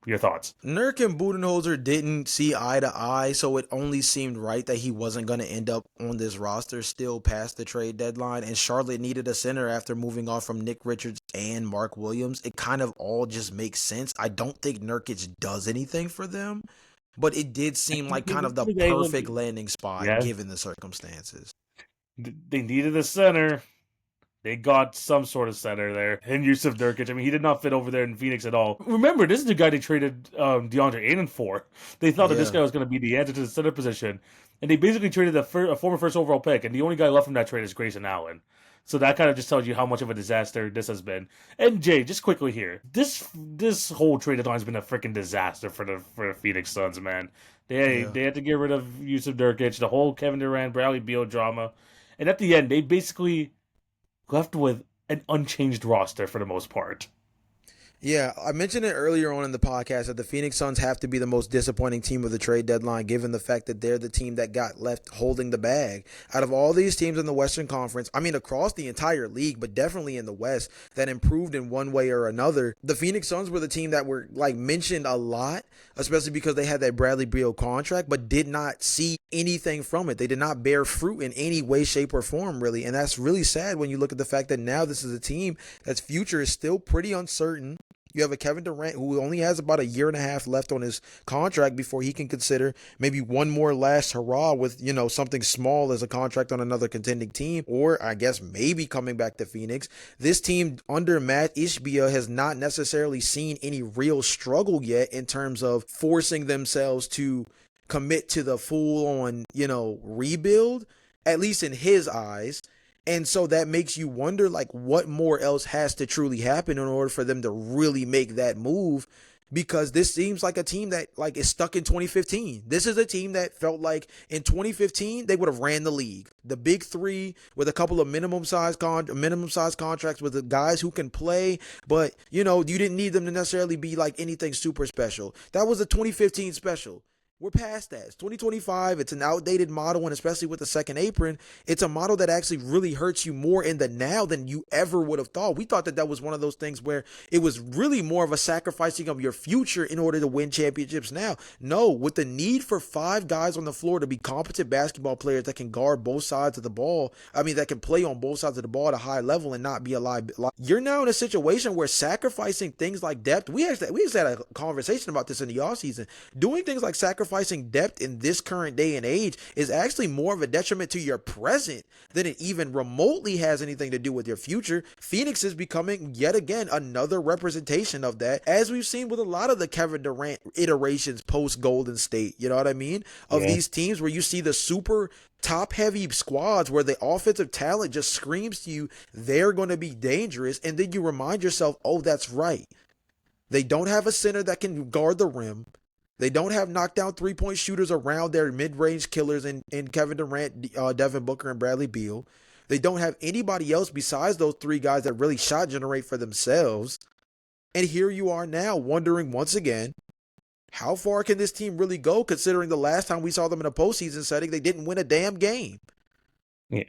Your thoughts? Nurk and Budenholzer didn't see eye to eye, so it only seemed right that he wasn't going to end up on this roster still past the trade deadline. And Charlotte needed a center after moving off from Nick Richards and Mark Williams. It kind of all just makes sense. I don't think Nurkic does anything for them, but it did seem like kind of the perfect landing spot Yeah, given the circumstances. they needed a center. They got some sort of center there. And Yusuf Nurkic, I mean, he did not fit over there in Phoenix at all. Remember, this is the guy they traded DeAndre Ayton for. They thought that this Yeah. guy was going to be the answer to the center position. And they basically traded a former first overall pick. And the only guy left from that trade is Grayson Allen. So that kind of just tells you how much of a disaster this has been. And Jay, just quickly here, this whole trade deadline has been a freaking disaster for the Phoenix Suns, man. Yeah. They had to get rid of Yusuf Nurkic, the whole Kevin Durant, Bradley Beal drama. And at the end, they basically left with an unchanged roster for the most part. Yeah, I mentioned it earlier on in the podcast that the Phoenix Suns have to be the most disappointing team of the trade deadline, given the fact that they're the team that got left holding the bag. Out of all these teams in the Western Conference, I mean, across the entire league, but definitely in the West, that improved in one way or another, the Phoenix Suns were the team that were like mentioned a lot, especially because they had that Bradley Beal contract, but did not see anything from it. They did not bear fruit in any way, shape, or form, really. And that's really sad when you look at the fact that now this is a team that's future is still pretty uncertain. You have a Kevin Durant who only has about a year and a half left on his contract before he can consider maybe one more last hurrah with, something small as a contract on another contending team, or I guess maybe coming back to Phoenix. This team under Matt Ishbia has not necessarily seen any real struggle yet in terms of forcing themselves to commit to the full on, rebuild. at least in his eyes. And so that makes you wonder, like, what more else has to truly happen in order for them to really make that move? Because this seems like a team that like is stuck in 2015. This is a team that felt like in 2015 they would have ran the league. The big three with a couple of minimum size contracts with the guys who can play, but you know you didn't need them to necessarily be like anything super special. That was a 2015 special. We're past that. It's 2025. It's an outdated model, and especially with the second apron, it's a model that actually really hurts you more in the now than you ever would have thought. We thought that that was one of those things where it was really more of a sacrificing of your future in order to win championships now. No, with the need for 5 guys on the floor to be competent basketball players that can guard both sides of the ball, that can play on both sides of the ball at a high level and not be a liability. You're now in a situation where sacrificing things like depth, we actually had a conversation about this in the offseason, doing things like sacrificing depth in this current day and age is actually more of a detriment to your present than it even remotely has anything to do with your future. Phoenix is becoming yet again another representation of that, as we've seen with a lot of the Kevin Durant iterations post Golden State. You know what I mean? Of these teams where you see the super top heavy squads where the offensive talent just screams to you they're going to be dangerous, and then you remind yourself, oh, that's right. They don't have a center that can guard the rim. They don't have knockdown three-point shooters around their mid-range killers in Kevin Durant, Devin Booker, and Bradley Beal. They don't have anybody else besides those 3 guys that really shot generate for themselves. And here you are now wondering once again, how far can this team really go, considering the last time we saw them in a postseason setting, they didn't win a damn game. Yeah.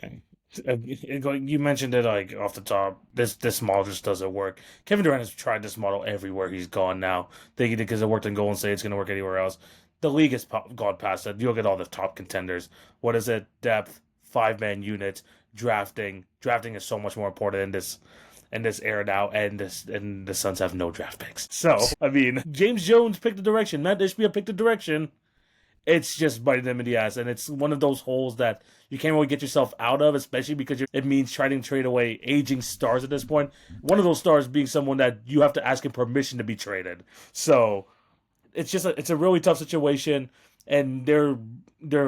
You mentioned it like off the top. This model just doesn't work. Kevin Durant has tried this model everywhere he's gone now, thinking because it worked in Golden State, it's going to work anywhere else. The league has gone past that. You look at all the top contenders. What is it? Depth, 5-man units, drafting. Drafting is so much more important in this era now, and the Suns have no draft picks. So James Jones picked the direction. Matt Ishbia picked the direction. It's just biting them in the ass, and it's one of those holes that you can't really get yourself out of, especially because it means trying to trade away aging stars at this point. One of those stars being someone that you have to ask him permission to be traded. So it's a really tough situation, and they're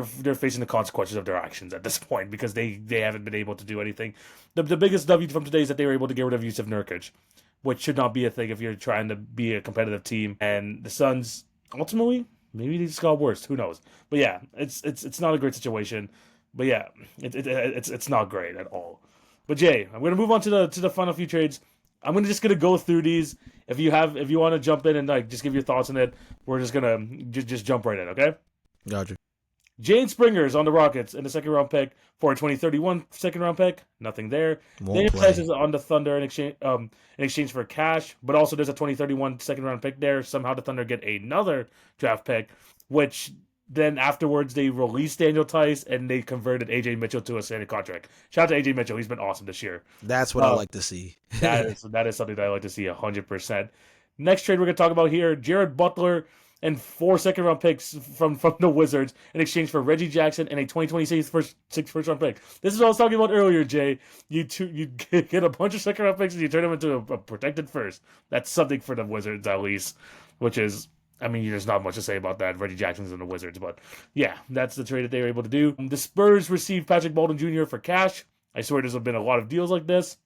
facing the consequences of their actions at this point because they haven't been able to do anything. The biggest W from today is that they were able to get rid of Yusuf Nurkic, which should not be a thing if you're trying to be a competitive team. And the Suns ultimately, maybe they just got worse. Who knows? But yeah, it's not a great situation. But yeah, it's not great at all. But Jay, I'm gonna move on to the final few trades. I'm just gonna go through these. If you want to jump in and like just give your thoughts on it, we're just gonna just jump right in. Okay? Gotcha. Jane Springer's on the Rockets in the second round pick for a 2031 second round pick. Nothing there. Daniel Tice is on the Thunder in exchange for cash, but also there's a 2031 second round pick there. Somehow the Thunder get another draft pick, which then afterwards they released Daniel Tice and they converted AJ Mitchell to a standard contract. Shout out to AJ Mitchell, he's been awesome this year. That's what I like to see. that is something that I like to see 100%. Next trade we're gonna talk about here: Jared Butler and 4 second-round picks from the Wizards in exchange for Reggie Jackson and a 2026 first-round pick. This is what I was talking about earlier, Jay. You get a bunch of second-round picks and you turn them into a protected first. That's something for the Wizards, at least, which is, there's not much to say about that. Reggie Jackson's in the Wizards, but yeah, that's the trade that they were able to do. The Spurs received Patrick Bolden Jr. for cash. I swear there's been a lot of deals like this.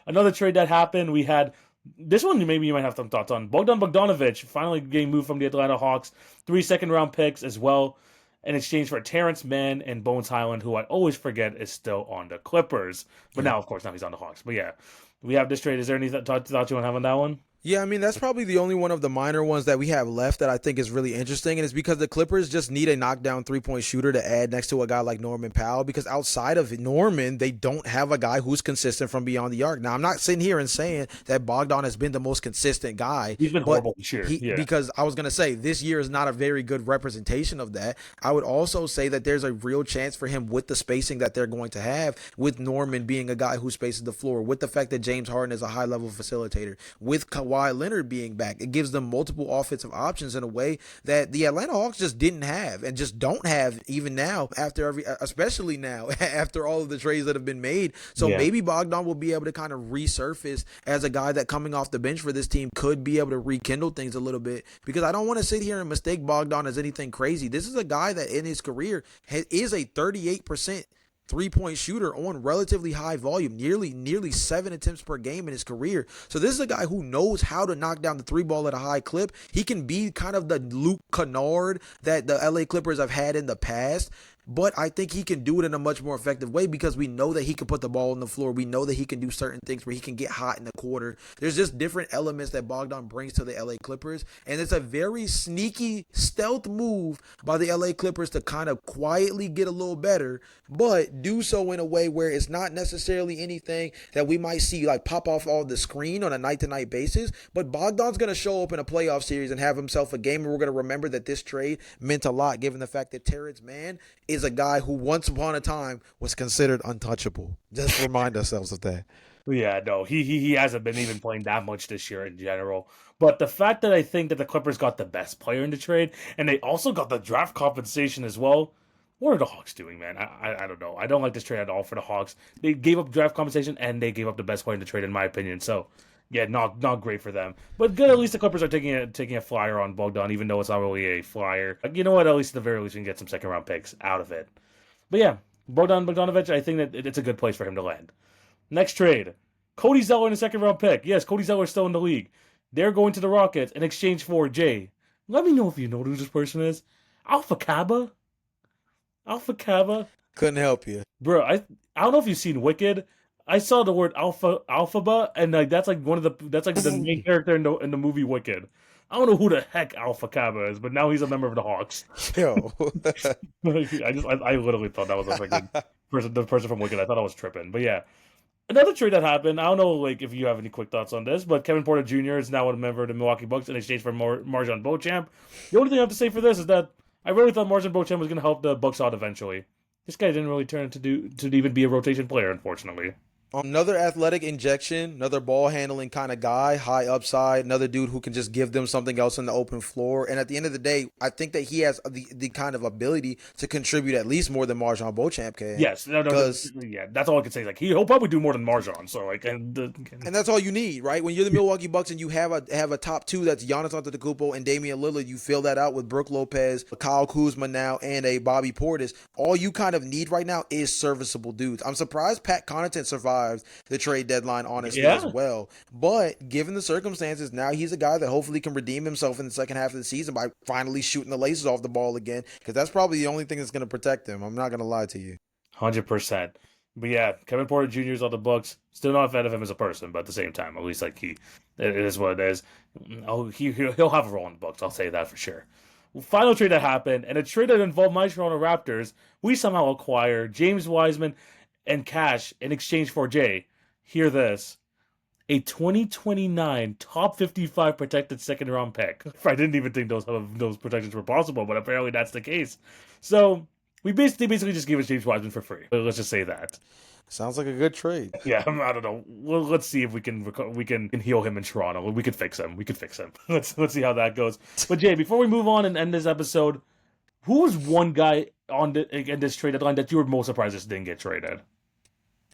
Another trade that happened, we had this one maybe you might have some thoughts on. Bogdan Bogdanovic finally getting moved from the Atlanta Hawks. 3 second-round picks as well in exchange for Terrence Mann and Bones Highland, who I always forget is still on the Clippers. But now, of course, he's on the Hawks. But yeah, we have this trade. Is there any thoughts you want to have on that one? Yeah, that's probably the only one of the minor ones that we have left that I think is really interesting, and it's because the Clippers just need a knockdown three-point shooter to add next to a guy like Norman Powell, because outside of Norman, they don't have a guy who's consistent from beyond the arc. Now, I'm not sitting here and saying that Bogdan has been the most consistent guy. He's been horrible this year. Because I was going to say, this year is not a very good representation of that. I would also say that there's a real chance for him with the spacing that they're going to have, with Norman being a guy who spaces the floor, with the fact that James Harden is a high-level facilitator, with Kawhi Kawhi Leonard being back. It gives them multiple offensive options in a way that the Atlanta Hawks just didn't have and just don't have even now especially now after all of the trades that have been made. So Yeah. maybe Bogdan will be able to kind of resurface as a guy that coming off the bench for this team could be able to rekindle things a little bit, because I don't want to sit here and mistake Bogdan as anything crazy. This is a guy that in his career is a 38% three-point shooter on relatively high volume, nearly 7 attempts per game in his career. So this is a guy who knows how to knock down the three ball at a high clip. He can be kind of the Luke Kennard that the LA Clippers have had in the past. But I think he can do it in a much more effective way because we know that he can put the ball on the floor. We know that he can do certain things where he can get hot in the quarter. There's just different elements that Bogdan brings to the LA Clippers. And it's a very sneaky stealth move by the LA Clippers to kind of quietly get a little better, but do so in a way where it's not necessarily anything that we might see like pop off all the screen on a night-to-night basis. But Bogdan's going to show up in a playoff series and have himself a game, and we're going to remember that this trade meant a lot given the fact that Terrence Mann is a guy who once upon a time was considered untouchable. Just remind ourselves of that. Yeah, no, he hasn't been even playing that much this year in general. But the fact that I think that the Clippers got the best player in the trade, and they also got the draft compensation as well. What are the Hawks doing, man? I don't know. I don't like this trade at all for the Hawks. They gave up draft compensation, and they gave up the best player in the trade, in my opinion. So, yeah, not great for them. But good, at least the Clippers are taking a flyer on Bogdan, even though it's not really a flyer. Like, you know what? At least at the very least, we can get some second-round picks out of it. But yeah, Bogdanovic, I think that it's a good place for him to land. Next trade. Cody Zeller in a second-round pick. Yes, Cody Zeller is still in the league. They're going to the Rockets in exchange for Jay. Let me know if you know who this person is. Alpha Kaba? Alpha Kaba? Couldn't help you. Bro, I don't know if you've seen Wicked. I saw the word Alphaba, and like that's like the main character in the movie Wicked. I don't know who the heck Alpha Kaba is, but now he's a member of the Hawks. Yo. I literally thought that was a freaking the person from Wicked. I thought I was tripping. But yeah. Another trade that happened, I don't know like if you have any quick thoughts on this, but Kevin Porter Jr. is now a member of the Milwaukee Bucks in exchange for Marjon Beauchamp. The only thing I have to say for this is that I really thought Marjon Beauchamp was going to help the Bucks out eventually. This guy didn't really turn to even be a rotation player, unfortunately. Another athletic injection, another ball handling kind of guy, high upside, another dude who can just give them something else on the open floor. And at the end of the day, I think that he has the kind of ability to contribute at least more than Marjon Beauchamp can. Yes, no, yeah, that's all I can say. Like he'll probably do more than Marjon. So like, and that's all you need, right? When you're the Milwaukee Bucks and you have a top two that's Giannis Antetokounmpo and Damian Lillard, you fill that out with Brook Lopez, Kyle Kuzma now, and a Bobby Portis. All you kind of need right now is serviceable dudes. I'm surprised Pat Connaughton survived the trade deadline, honestly, as well. But given the circumstances, now he's a guy that hopefully can redeem himself in the second half of the season by finally shooting the laces off the ball again, because that's probably the only thing that's going to protect him. I'm not going to lie to you. 100%. But yeah, Kevin Porter Jr. is on the Bucks. Still not a fan of him as a person, but at the same time, at least like it is what it is. Oh, he'll have a role in the Bucks. I'll say that for sure. Final trade that happened, and a trade that involved my Toronto Raptors. We somehow acquire James Wiseman and cash in exchange for Jay. Hear this. A 2029 top 55 protected second round pick. I didn't even think those protections were possible, but apparently that's the case. So we basically just gave us James Wiseman for free. Let's just say that. Sounds like a good trade. Yeah, I don't know. Well, let's see if we can heal him in Toronto. We could fix him. Let's see how that goes. But Jay, before we move on and end this episode, who was one guy in this trade deadline that you were most surprised this didn't get traded?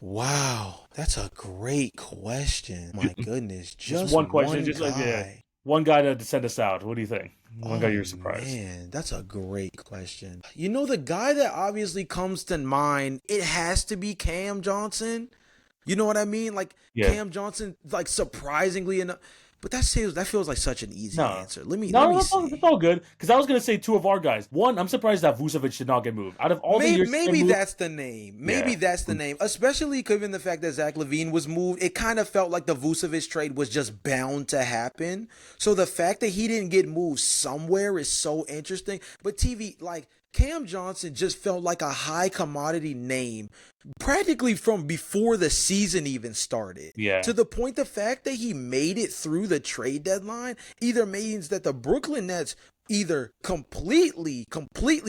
Wow, that's a great question. My goodness, just one question, one just guy. like one guy to send us out. What do you think? One guy you're surprised. Man, that's a great question. You know, the guy that obviously comes to mind, it has to be Cam Johnson. You know what I mean? Like Cam Johnson, like surprisingly enough. But that feels like such an easy answer. Let me see. It's all good. Because I was going to say two of our guys. One, I'm surprised that Vucevic did not get moved. Out of all the years, maybe that's the name. Maybe that's the name. Especially given the fact that Zach LaVine was moved, it kind of felt like the Vucevic trade was just bound to happen. So the fact that he didn't get moved somewhere is so interesting. But TV, like Cam Johnson just felt like a high commodity name practically from before the season even started. Yeah. To the point the fact that he made it through the trade deadline either means that the Brooklyn Nets either completely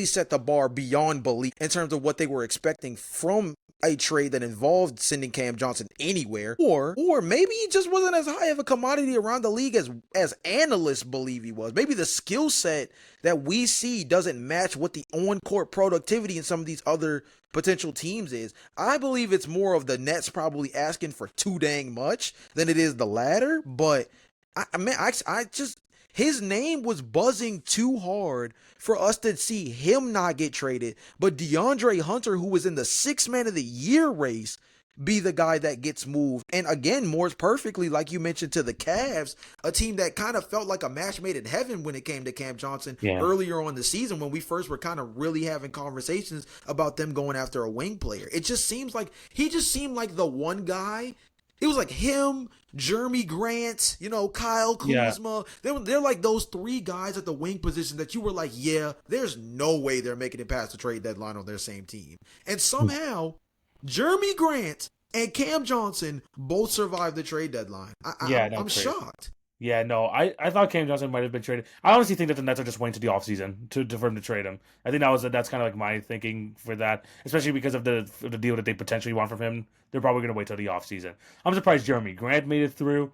set the bar beyond belief in terms of what they were expecting from a trade that involved sending Cam Johnson anywhere, or maybe he just wasn't as high of a commodity around the league as analysts believe he was. Maybe the skill set that we see doesn't match what the on-court productivity in some of these other potential teams is. I believe it's more of the Nets probably asking for too dang much than it is the latter, but I just his name was buzzing too hard for us to see him not get traded, but DeAndre Hunter, who was in the sixth man of the year race, be the guy that gets moved. And again, Moore's perfectly, like you mentioned, to the Cavs, a team that kind of felt like a match made in heaven when it came to Cam Johnson Yeah. earlier on the season when we first were kind of really having conversations about them going after a wing player. It just seems like he just seemed like the one guy. It was like him, Jeremy Grant, Kyle Yeah. Kuzma. They're like those three guys at the wing position that you were like, yeah, there's no way they're making it past the trade deadline on their same team. And somehow, Jeremy Grant and Cam Johnson both survived the trade deadline. Yeah, I'm that's crazy. shocked. Yeah, no, I thought Cam Johnson might have been traded. I honestly think that the Nets are just waiting to the offseason for him to trade him. I think that's kind of like my thinking for that, especially because of the deal that they potentially want from him. They're probably going to wait till the offseason. I'm surprised Jeremy Grant made it through.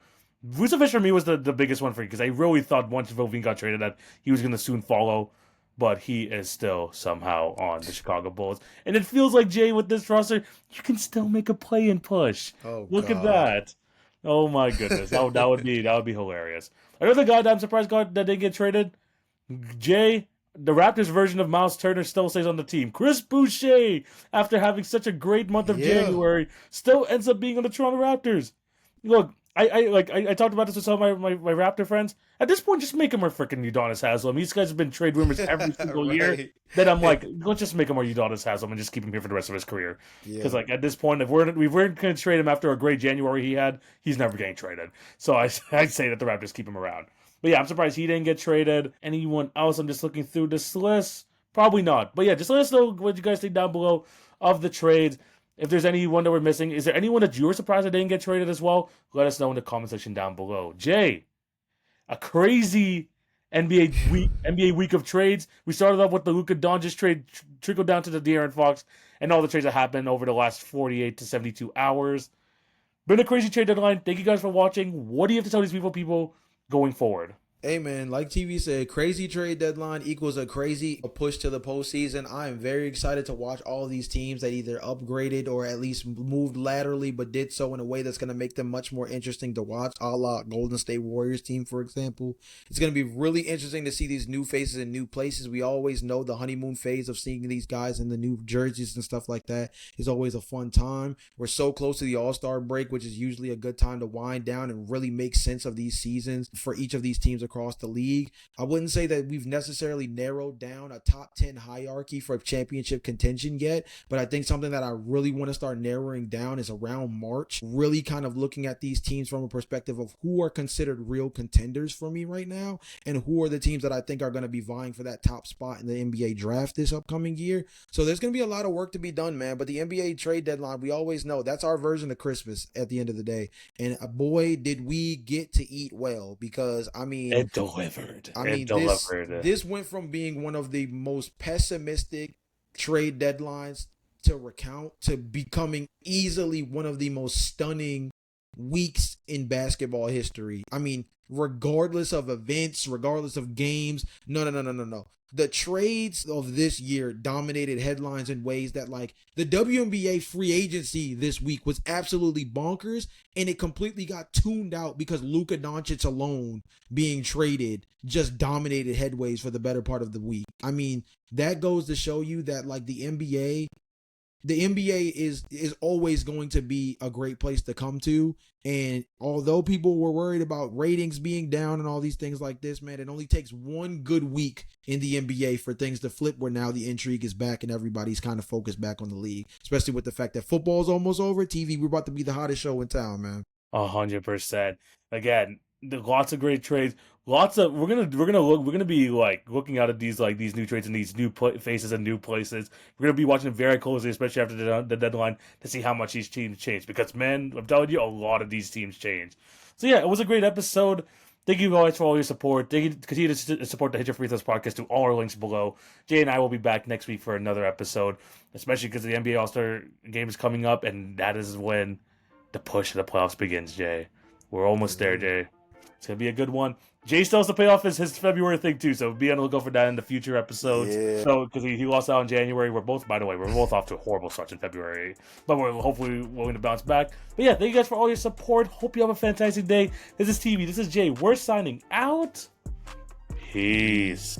Vucevic for me was the biggest one for me because I really thought once Vovin got traded that he was going to soon follow, but he is still somehow on the Chicago Bulls. And it feels like, Jay, with this roster, you can still make a play and push. Oh Look at God. that. Oh my goodness, that would be hilarious. Another guy that I'm surprised that didn't get traded, Jay. The Raptors version of Miles Turner still stays on the team. Chris Boucher, after having such a great month of Yeah. January, still ends up being on the Toronto Raptors. Look, I talked about this with some of my Raptor friends. At this point, just make him our freaking Udonis Haslem. These guys have been trade rumors every single year. Right. Then I'm like, let's just make him our Udonis Haslem and just keep him here for the rest of his career. Because Yeah. like at this point, if we weren't going to trade him after a great January he had, he's never getting traded. So I say that the Raptors keep him around. But yeah, I'm surprised he didn't get traded. Anyone else? I'm just looking through this list. Probably not. But yeah, just let us know what you guys think down below of the trades. If there's anyone that we're missing, is there anyone that you were surprised that didn't get traded as well? Let us know in the comment section down below. Jay, a crazy NBA week of trades. We started off with the Luka Doncic trade, trickled down to the De'Aaron Fox, and all the trades that happened over the last 48 to 72 hours. Been a crazy trade deadline. Thank you guys for watching. What do you have to tell these people going forward? Hey man, like TV said, crazy trade deadline equals a crazy push to the postseason. I am very excited to watch all of these teams that either upgraded or at least moved laterally, but did so in a way that's going to make them much more interesting to watch, a la Golden State Warriors team, for example. It's going to be really interesting to see these new faces in new places. We always know the honeymoon phase of seeing these guys in the new jerseys and stuff like that is always a fun time. We're so close to the All-Star break, which is usually a good time to wind down and really make sense of these seasons for each of these teams across the league. I wouldn't say that we've necessarily narrowed down a top 10 hierarchy for championship contention yet, but I think something that I really want to start narrowing down is around March, really kind of looking at these teams from a perspective of who are considered real contenders for me right now and who are the teams that I think are going to be vying for that top spot in the NBA draft this upcoming year. So there's going to be a lot of work to be done, man, but the NBA trade deadline, we always know that's our version of Christmas at the end of the day. And boy, did we get to eat well, because I mean, It delivered. It this delivered. this went from being one of the most pessimistic trade deadlines to recount to becoming easily one of the most stunning weeks in basketball history. I mean, regardless of events, regardless of games, no. The trades of this year dominated headlines in ways that, like, the WNBA free agency this week was absolutely bonkers, and it completely got tuned out because Luka Doncic alone being traded just dominated headways for the better part of the week. I mean, that goes to show you that, like, the NBA is always going to be a great place to come to. And although people were worried about ratings being down and all these things like this, man, it only takes one good week in the NBA for things to flip, where now the intrigue is back and everybody's kind of focused back on the league, especially with the fact that football's almost over. TV, we're about to be the hottest show in town, man. 100%. Again, lots of great trades. We're gonna be like looking out at these new trades and these new faces and new places. We're gonna be watching very closely, especially after the deadline, to see how much these teams change. Because man, I'm telling you, a lot of these teams change. So yeah, it was a great episode. Thank you guys for all your support. Thank you, continue to support the Hit Your Free Throws podcast through all our links below. Jay and I will be back next week for another episode, especially because the NBA All-Star game is coming up, and that is when the push of the playoffs begins, Jay. We're almost there, Jay. It's going to be a good one. Jay still has to pay off his February thing, too, so be on the lookout for that in the future episodes. Yeah. So, because he lost out in January. We're both off to a horrible start in February. But we're hopefully willing to bounce back. But yeah, thank you guys for all your support. Hope you have a fantastic day. This is TV. This is Jay. We're signing out. Peace.